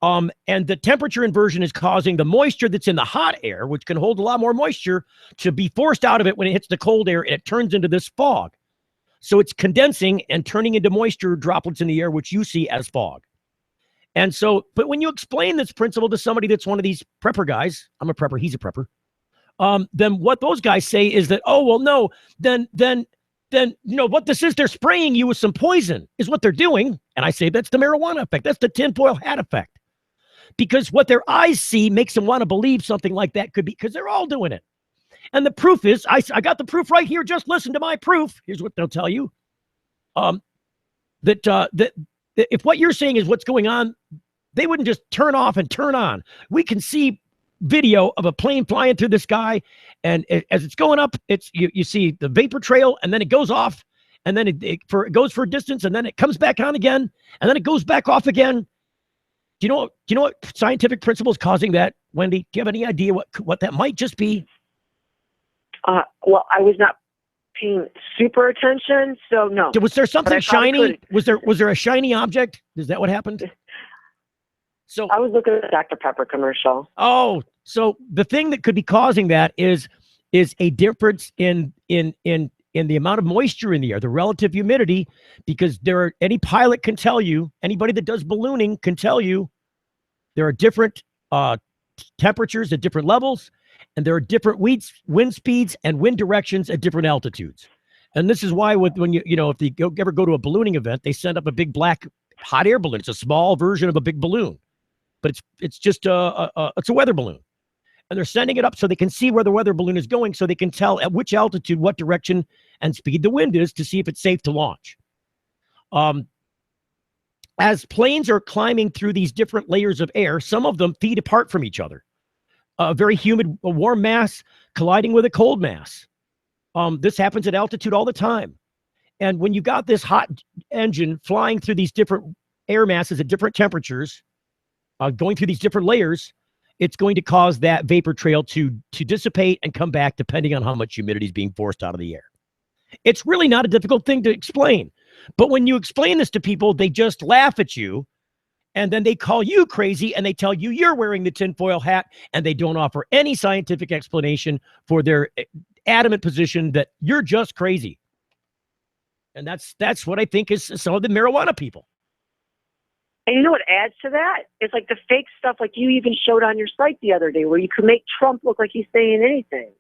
And the temperature inversion is causing the moisture that's in the hot air, which can hold a lot more moisture, to be forced out of it when it hits the cold air, and it turns into this fog. So it's condensing and turning into moisture droplets in the air, which you see as fog. And so, but when you explain this principle to somebody that's one of these prepper guys, I'm a prepper, he's a prepper, then what those guys say is that, oh, well, no, then, what this is, they're spraying you with some poison is what they're doing. And I say, that's the marijuana effect. That's the tinfoil hat effect. Because what their eyes see makes them want to believe something like that could be, because they're all doing it. And the proof is, I got the proof right here. Just listen to my proof. Here's what they'll tell you. That if what you're saying is what's going on, they wouldn't just turn off and turn on. We can see video of a plane flying through the sky, and as it's going up, you see the vapor trail, and then it goes off, and then it goes for a distance, and then it comes back on again, and then it goes back off again. Do you know what scientific principle is causing that, Wendy? Do you have any idea what that might just be? Well, I was not paying super attention. So no. Was there something But I probably shiny? could've. Was there a shiny object? Is that what happened? So I was looking at the Dr. Pepper commercial. Oh, so the thing that could be causing that is a difference in the amount of moisture in the air, the relative humidity, because any pilot can tell you, anybody that does ballooning can tell you there are different temperatures at different levels, and there are different wind speeds and wind directions at different altitudes. And this is why when you if you ever go to a ballooning event, they send up a big black hot air balloon. It's a small version of a big balloon, but it's just it's a weather balloon. And they're sending it up so they can see where the weather balloon is going, so they can tell at which altitude, what direction and speed the wind is to see if it's safe to launch. As planes are climbing through these different layers of air, some of them feet apart from each other. A very humid, a warm mass colliding with a cold mass. This happens at altitude all the time. And when you got this hot engine flying through these different air masses at different temperatures, going through these different layers, it's going to cause that vapor trail to dissipate and come back depending on how much humidity is being forced out of the air. It's really not a difficult thing to explain. But when you explain this to people, they just laugh at you, and then they call you crazy, and they tell you you're wearing the tinfoil hat, and they don't offer any scientific explanation for their adamant position that you're just crazy. And that's what I think is some of the marijuana people. And you know what adds to that? It's like the fake stuff like you even showed on your site the other day where you could make Trump look like he's saying anything.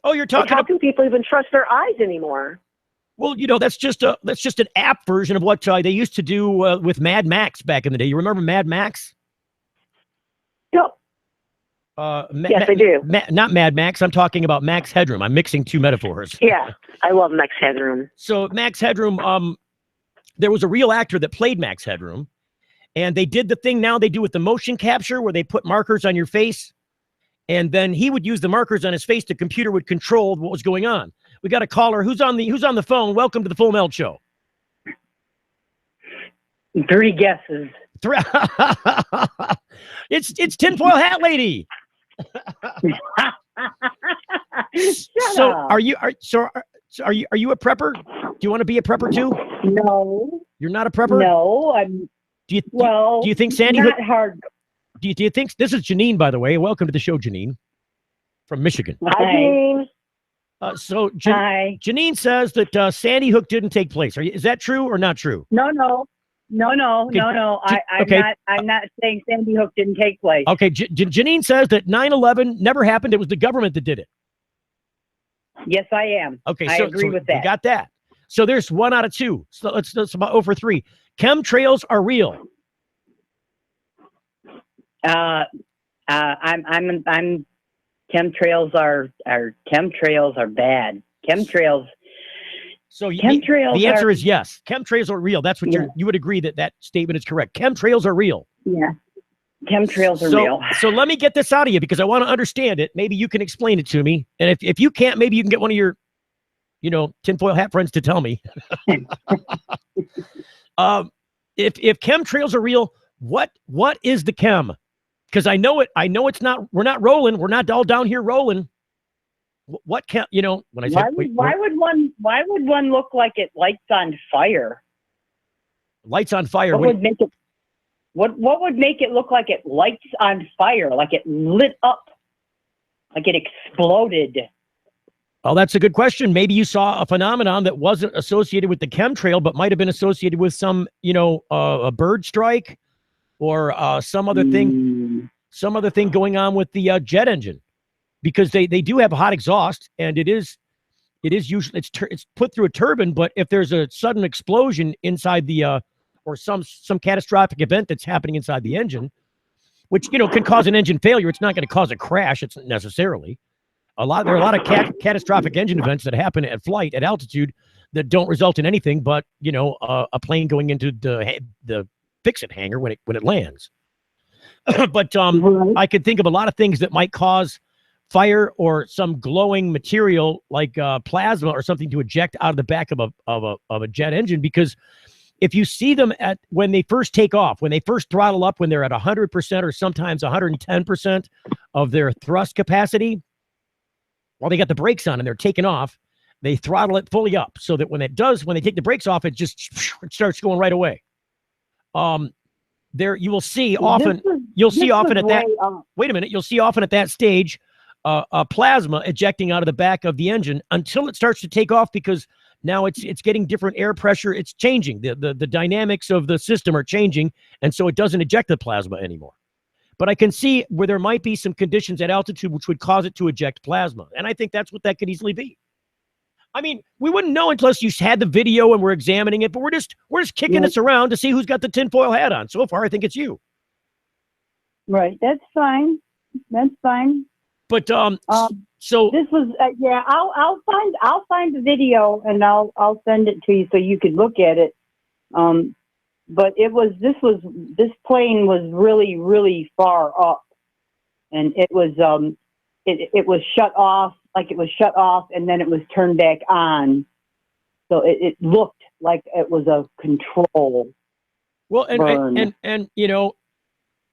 Oh, you're talking like how can people even trust their eyes anymore? Well, that's just an app version of what they used to do with Mad Max back in the day. You remember Mad Max? Yep. Yes, I do. Not Mad Max. I'm talking about Max Headroom. I'm mixing two metaphors. Yeah, I love Max Headroom. So Max Headroom, there was a real actor that played Max Headroom, and they did the thing now they do with the motion capture where they put markers on your face, and then he would use the markers on his face. The computer would control what was going on. We got a caller. Who's on the phone? Welcome to the Full Melt Show. 3 guesses. It's tinfoil hat lady. So are you a prepper? Do you want to be a prepper too? No. You're not a prepper? No, I'm. Do you think Sandy not Hook? Hard. Do you think this is Janine, by the way? Welcome to the show, Janine, from Michigan. Hi, Janine. So Janine says that Sandy Hook didn't take place. Is that true or not true? No. Okay. I'm not saying Sandy Hook didn't take place. Okay, Janine says that 9/11 never happened. It was the government that did it. Yes, I am. Okay, I agree with that. We got that. So there's 1 out of 2. So that's about 0 for 3. Chemtrails are real. I'm chemtrails are bad. Chemtrails. So chemtrails the answer is yes. Chemtrails are real. That's what you would agree that statement is correct. Chemtrails are real. Yeah. Chemtrails are real. So let me get this out of you because I want to understand it. Maybe you can explain it to me. And if you can't, maybe you can get one of your, tinfoil hat friends to tell me. If chemtrails are real, what is the chem? Because I know it's not. We're not rolling. We're not all down here rolling. What can when I say why would one look like it lights on fire? Lights on fire. What would make it look like it lights on fire, like it lit up, like it exploded? Oh, that's a good question. Maybe you saw a phenomenon that wasn't associated with the chemtrail, but might have been associated with some, a bird strike or some other thing going on with the jet engine. Because they do have a hot exhaust, and it is usually it's put through a turbine. But if there's a sudden explosion inside the or some catastrophic event that's happening inside the engine, which can cause an engine failure, it's not going to cause a crash. It's necessarily there are a lot of catastrophic engine events that happen at flight at altitude that don't result in anything but a plane going into the fix-it hangar when it lands. But I could think of a lot of things that might cause fire or some glowing material like plasma or something to eject out of the back of a jet engine, because if you see them when they first take off, when they first throttle up, when they're at 100% or sometimes 110% of their thrust capacity, while they got the brakes on and they're taking off, They throttle it fully up so that when they take the brakes off, it starts going right away. There you will see often. You'll see often at that. Wait a minute. You'll see often at that stage, plasma ejecting out of the back of the engine until it starts to take off, because now it's getting different air pressure. It's changing. The dynamics of the system are changing, and so it doesn't eject the plasma anymore. But I can see where there might be some conditions at altitude which would cause it to eject plasma, and I think that's what that could easily be. I mean, we wouldn't know unless you had the video and we're examining it, but we're just kicking this around to see who's got the tinfoil hat on. So far, I think it's you. Right. That's fine. That's fine. But so this was I'll find the video and I'll send it to you so you could look at it. But this plane was really, really far up, and it was shut off. Like it was shut off and then it was turned back on. So it looked like it was a control. Well, and you know,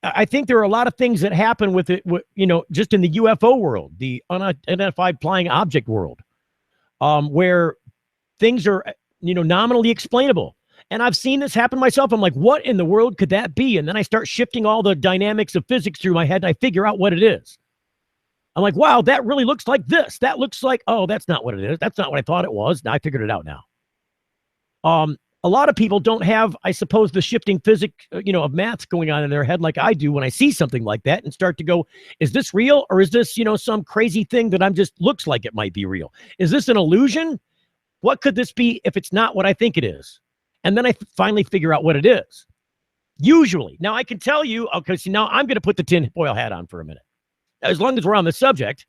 I think there are a lot of things that happen with it, you know, just in the UFO world, the unidentified flying object world, where things are, you know, nominally explainable. And I've seen this happen myself. I'm like, what in the world could that be? And then I start shifting all the dynamics of physics through my head and I figure out what it is. I'm like, wow, that really looks like this. That looks like, oh, that's not what it is. That's not what I thought it was. Now I figured it out now. A lot of people don't have, I suppose, the shifting physics, you know, of maths going on in their head like I do when I see something like that and start to go, is this real? Or is this, you know, some crazy thing that looks like it might be real? Is this an illusion? What could this be if it's not what I think it is? And then I finally figure out what it is. Usually. Now I can tell you, okay, see, now I'm going to put the tinfoil hat on for a minute, as long as we're on the subject.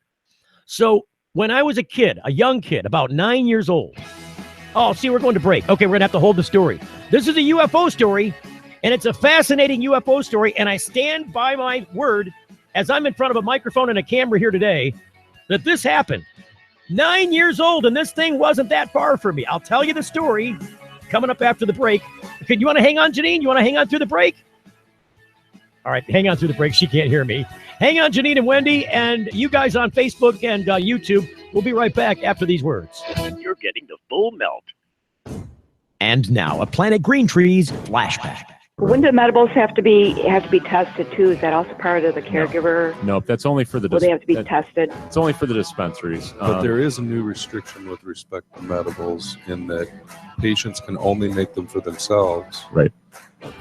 So when I was a kid, a young kid, about 9 years old. Oh, see, we're going to break. Okay, we're going to have to hold the story. This is a UFO story, and it's a fascinating UFO story, and I stand by my word, as I'm in front of a microphone and a camera here today, that this happened. 9 years old, and this thing wasn't that far from me. I'll tell you the story coming up after the break. Okay, you want to hang on, Janine? You want to hang on through the break? All right, hang on through the break. She can't hear me. Hang on, Janine and Wendy, and you guys on Facebook and YouTube. We'll be right back after these words. You're getting the full melt. And now, a Planet Green Trees flashback. When do medibles have to be tested too? Is that also part of the caregiver? Nope, that's only for the. Will they have to be tested? It's only for the dispensaries. But there is a new restriction with respect to medibles in that patients can only make them for themselves. Right.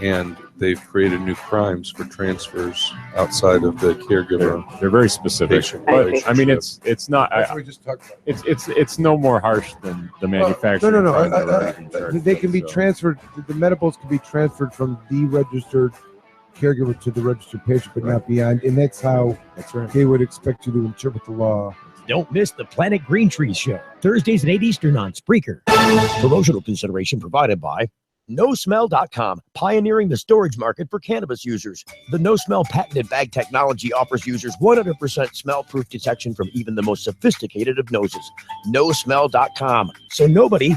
And they've created new crimes for transfers outside of the caregiver. They're very specific. But I mean, it's not. That's what we just talked about. It's no more harsh than the manufacturer. No. They can be transferred. The medibles can be transferred from the registered caregiver to the registered patient, but not beyond. And that's how they would expect you to interpret the law. Don't miss the Planet Green Trees show, Thursdays at 8 Eastern on Spreaker. Promotional consideration provided by NoSmell.com, pioneering the storage market for cannabis users. The No-Smell patented bag technology offers users 100% smell-proof detection from even the most sophisticated of noses. NoSmell.com, so nobody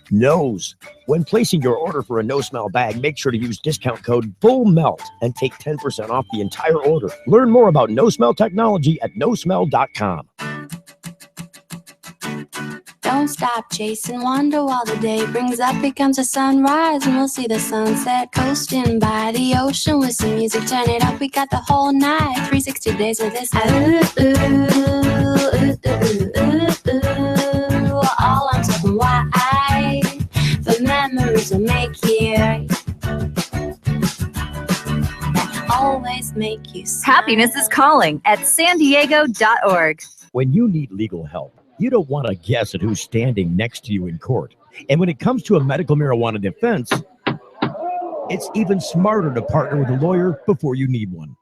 knows. When placing your order for a No-Smell bag, make sure to use discount code FULLMELT and take 10% off the entire order. Learn more about No-Smell technology at NoSmell.com. Don't stop chasing wonder while the day brings up. Here comes the sunrise and we'll see the sunset. Coasting by the ocean with some music, turn it up. We got the whole night, 360 days of this. All I'm talking why the memories will make you always make you smile. Happiness is calling at sandiego.org. When you need legal help, you don't want to guess at who's standing next to you in court. And when it comes to a medical marijuana defense, it's even smarter to partner with a lawyer before you need one.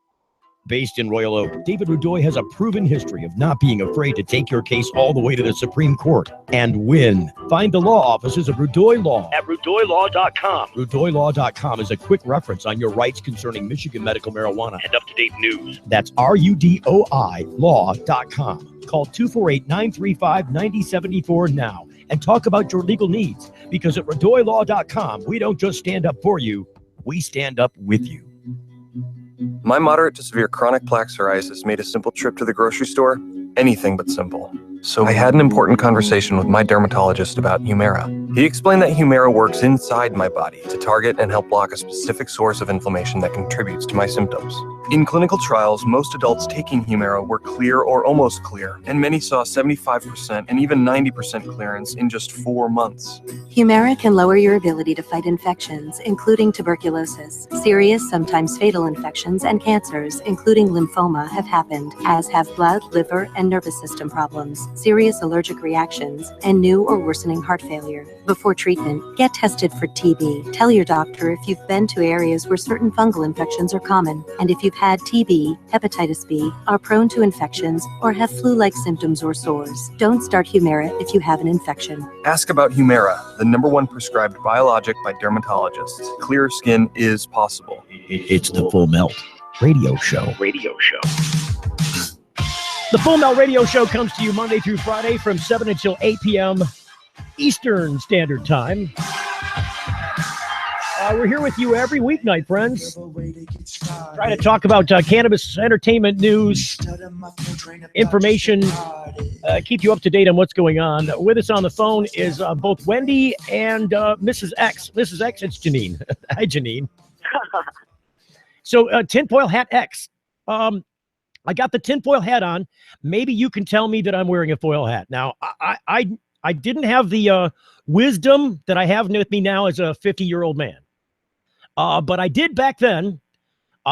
Based in Royal Oak, David Rudoy has a proven history of not being afraid to take your case all the way to the Supreme Court and win. Find the law offices of Rudoy Law at RudoyLaw.com. RudoyLaw.com is a quick reference on your rights concerning Michigan medical marijuana and up-to-date news. That's RUDOI Law.com. Call 248-935-9074 now and talk about your legal needs, because at RudoyLaw.com, we don't just stand up for you, we stand up with you. My moderate to severe chronic plaque psoriasis made a simple trip to the grocery store anything but simple. So I had an important conversation with my dermatologist about Humira. He explained that Humira works inside my body to target and help block a specific source of inflammation that contributes to my symptoms. In clinical trials, most adults taking Humira were clear or almost clear, and many saw 75% and even 90% clearance in just 4 months. Humira can lower your ability to fight infections, including tuberculosis. Serious, sometimes fatal infections and cancers, including lymphoma, have happened, as have blood, liver, and nervous system problems, serious allergic reactions, and new or worsening heart failure. Before treatment, get tested for TB. Tell your doctor if you've been to areas where certain fungal infections are common, and if you've had TB, hepatitis B, are prone to infections, or have flu-like symptoms or sores. Don't start Humira if you have an infection. Ask about Humira, the #1 prescribed biologic by dermatologists. Clear skin is possible. It's the Full Melt Radio Show. The Full Melt Radio Show comes to you Monday through Friday from 7 until 8 p.m. Eastern Standard Time. We're here with you every weeknight, friends. Trying to talk about cannabis entertainment news, information, keep you up to date on what's going on. With us on the phone is both Wendy and Mrs. X. Mrs. X, it's Janine. Hi, Janine. So, Tinfoil Hat X. I got the tinfoil hat on. Maybe you can tell me that I'm wearing a foil hat. Now, I didn't have the wisdom that I have with me now as a 50-year-old man. But I did back then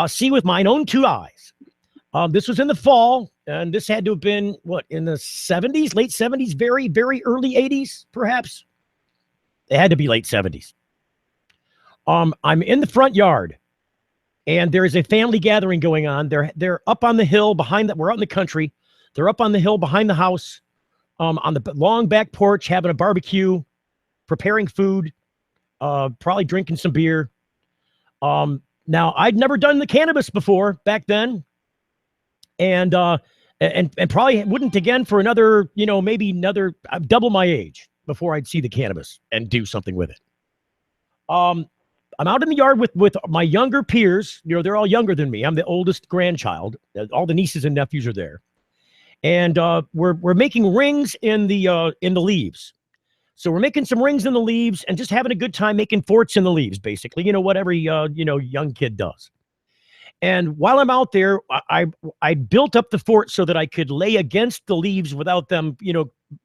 see with mine own 2 eyes. This was in the fall, and this had to have been, in the 70s, late 70s, very, very early 80s, perhaps? It had to be late 70s. I'm in the front yard, and there is a family gathering going on. They're up on the hill behind that. We're out in the country. They're up on the hill behind the house, on the long back porch, having a barbecue, preparing food, probably drinking some beer. Now I'd never done the cannabis before back then, and probably wouldn't again for another, maybe another double my age before I'd see the cannabis and do something with it. I'm out in the yard with my younger peers. They're all younger than me. I'm the oldest grandchild. All the nieces and nephews are there, and we're making rings in the leaves. So we're making some rings in the leaves and just having a good time making forts in the leaves, basically. What every young kid does. And while I'm out there, I built up the fort so that I could lay against the leaves without them,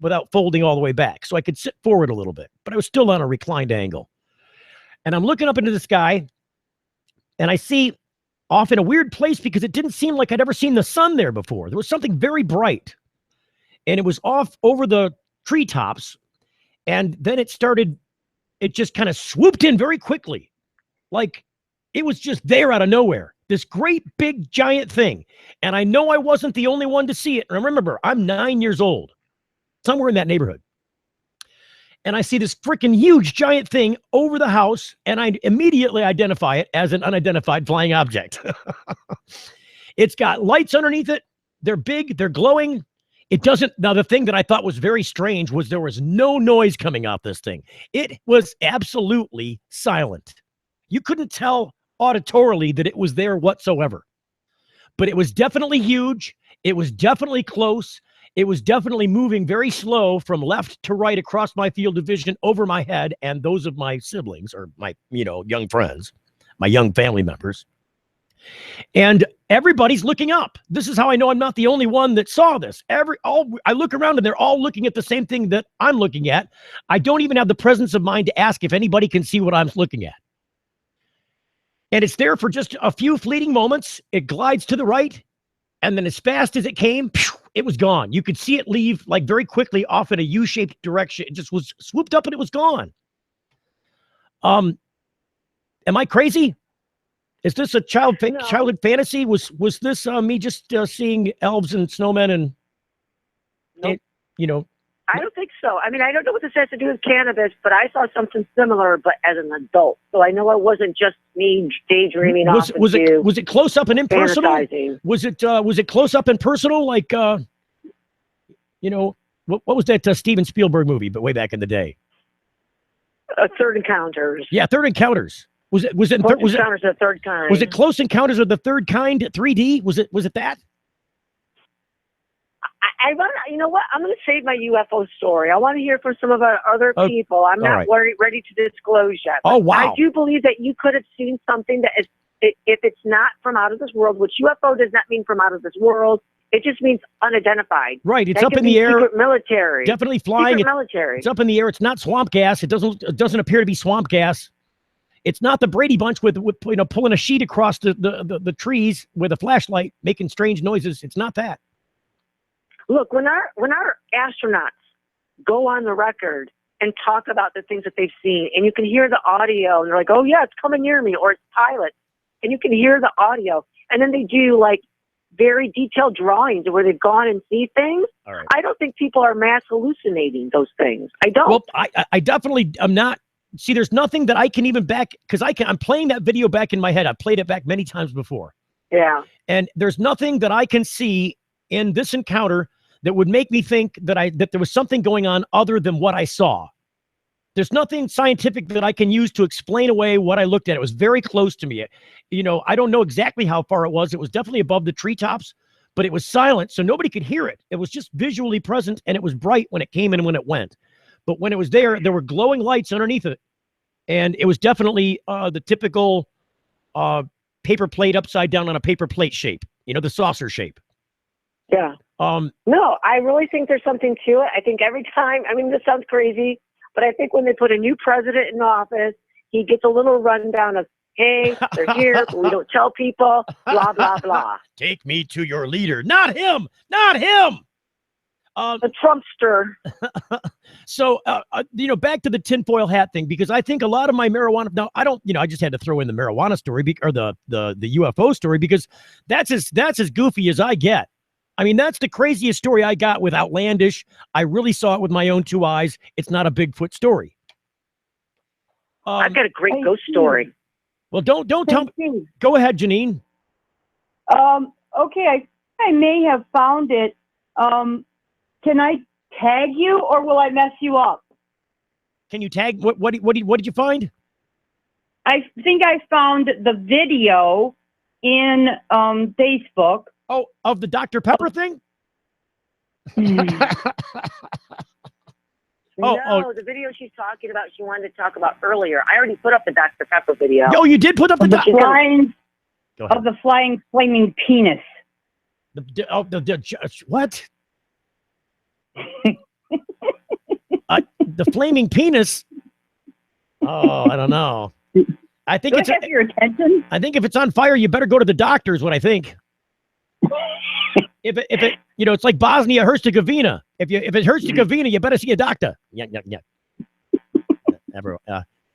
without folding all the way back, so I could sit forward a little bit. But I was still on a reclined angle. And I'm looking up into the sky, and I see off in a weird place because it didn't seem like I'd ever seen the sun there before. There was something very bright, and it was off over the treetops, and then it just kind of swooped in very quickly, like it was just there out of nowhere, this great big giant thing. And I know I wasn't the only one to see it. And remember, I'm 9 years old, somewhere in that neighborhood. And I see this freaking huge giant thing over the house, and I immediately identify it as an unidentified flying object. It's got lights underneath it. They're big. They're glowing. It doesn't. Now, the thing that I thought was very strange was there was no noise coming out this thing. It was absolutely silent. You couldn't tell auditorily that it was there whatsoever. But it was definitely huge. It was definitely close. It was definitely moving very slow from left to right across my field of vision over my head and those of my siblings or my, young friends, my young family members. And everybody's looking up. This is how I know I'm not the only one that saw this. I look around and they're all looking at the same thing that I'm looking at. I don't even have the presence of mind to ask if anybody can see what I'm looking at. And it's there for just a few fleeting moments. It glides to the right, and then as fast as it came, it was gone. You could see it leave like very quickly off in a U-shaped direction. It just was swooped up and it was gone. Am I crazy? Is this a childhood fantasy? Was this me just seeing elves and snowmen and, Nope. I don't think so. I mean, I don't know what this has to do with cannabis, but I saw something similar, but as an adult. So I know it wasn't just me daydreaming off. Was it close up and impersonal? Fantasizing. Was it close up and personal? Like, what was that Steven Spielberg movie, but way back in the day? Third Encounters. Yeah, Third Encounters. Was it Encounters of the Third Kind? Was it Close Encounters of the Third Kind 3D? Was it that? I want. You know what? I'm going to save my UFO story. I want to hear from some of our other people. I'm not ready to disclose yet. Oh, wow. I do believe that you could have seen something that is, if it's not from out of this world, which UFO does not mean from out of this world. It just means unidentified. Right. It's that up in the air. Secret military. Definitely flying. Secret military. It's up in the air. It's not swamp gas. It doesn't appear to be swamp gas. It's not the Brady Bunch with pulling a sheet across the trees with a flashlight, making strange noises. It's not that. Look, when our astronauts go on the record and talk about the things that they've seen, and you can hear the audio, and they're like, "Oh yeah, it's coming near me," or it's pilots, and you can hear the audio, and then they do like very detailed drawings where they've gone and see things. All right. I don't think people are mass hallucinating those things. I don't. Well, I definitely am not. See, there's nothing that I can even back, because I'm playing that video back in my head. I've played it back many times before. Yeah. And there's nothing that I can see in this encounter that would make me think that there was something going on other than what I saw. There's nothing scientific that I can use to explain away what I looked at. It was very close to me. I don't know exactly how far it was. It was definitely above the treetops, but it was silent, so nobody could hear it. It was just visually present, and it was bright when it came and when it went. But when it was there were glowing lights underneath it, and it was definitely the typical paper plate upside down on a paper plate shape, the saucer shape. Yeah. No, I really think there's something to it. I think every time, this sounds crazy, but I think when they put a new president in office, he gets a little rundown of, hey, they're here, but we don't tell people, blah, blah, blah. Take me to your leader. Not him. Not him. The Trumpster. So, back to the tinfoil hat thing, because I think a lot of my marijuana, now I don't, I just had to throw in the marijuana story or the UFO story, because that's as goofy as I get. That's the craziest story I got with Outlandish. I really saw it with my own two eyes. It's not a Bigfoot story. I've got a great ghost story. Well, don't tell me. Go ahead, Janine. Okay, I may have found it. Can I tag you, or will I mess you up? Can you tag? What did you find? I think I found the video in Facebook. Oh, of the Dr. Pepper thing? No, the video she's talking about, she wanted to talk about earlier. I already put up the Dr. Pepper video. Oh, you did put up the flying flaming penis. What? The flaming penis? Oh, I don't know. I think Do I have your attention? I think if it's on fire, you better go to the doctor, is what I think. If it it's like Bosnia Herzegovina. If it's Herzegovina, you better see a doctor. Yeah.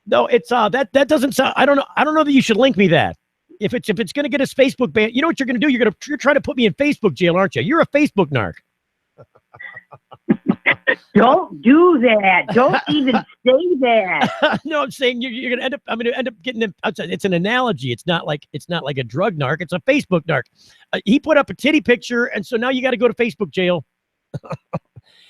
No, it's that doesn't sound. I don't know that you should link me that. If it's going to get us Facebook banned, you know what you're going to do? You're trying to put me in Facebook jail, aren't you? You're a Facebook narc. Don't do that. Don't even say that. No, I'm saying you're going to end up. I'm going to end up getting it. It's an analogy. It's not like a drug narc. It's a Facebook narc. He put up a titty picture, and so now you got to go to Facebook jail.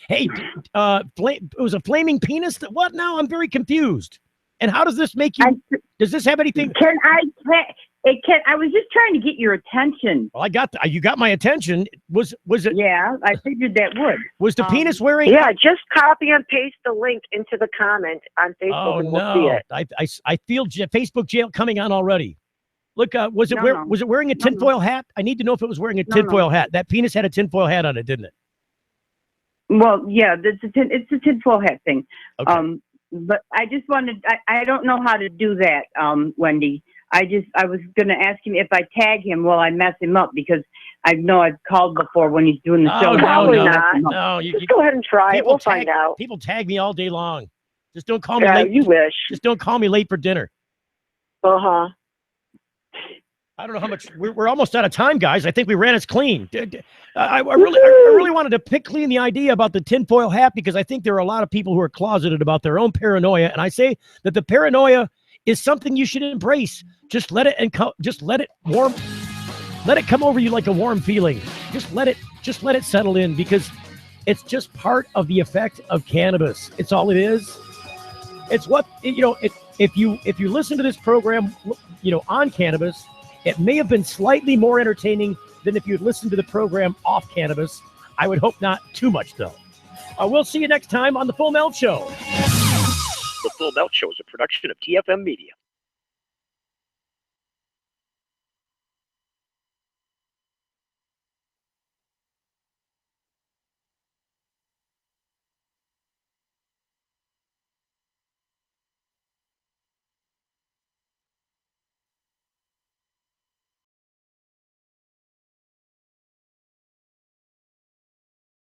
Hey, it was a flaming penis. What now? I'm very confused. And how does this make you? Does this have anything? I was just trying to get your attention. Well, you got my attention. Was it? Yeah, I figured that would. Was the penis wearing? Yeah, just copy and paste the link into the comment on Facebook, and we'll see it. I feel Facebook jail coming on already. Look, was it wearing a tinfoil hat? I need to know if it was wearing a tinfoil hat. That penis had a tinfoil hat on it, didn't it? Well, yeah, it's a tinfoil hat thing. Okay. But I just wanted. I don't know how to do that, Wendy. I was going to ask him if I tag him, will I mess him up? Because I know I've called before when he's doing the show. Probably not. No, just go ahead and try it. We'll find out. People tag me all day long. Just don't call me late. Yeah, you wish. Just don't call me late for dinner. Uh-huh. I don't know how much. We're almost out of time, guys. I think we ran us clean. I really wanted to pick clean the idea about the tinfoil hat, because I think there are a lot of people who are closeted about their own paranoia, and I say that the paranoia is something you should embrace. Just let it let it come over you like a warm feeling. Just let it settle in, because it's just part of the effect of cannabis. It's all it is. It's what if you listen to this program, on cannabis, it may have been slightly more entertaining than if you'd listened to the program off cannabis. I would hope not too much, though. We'll see you next time on The Full Melt Show. The Full Melt Show is a production of TFM Media.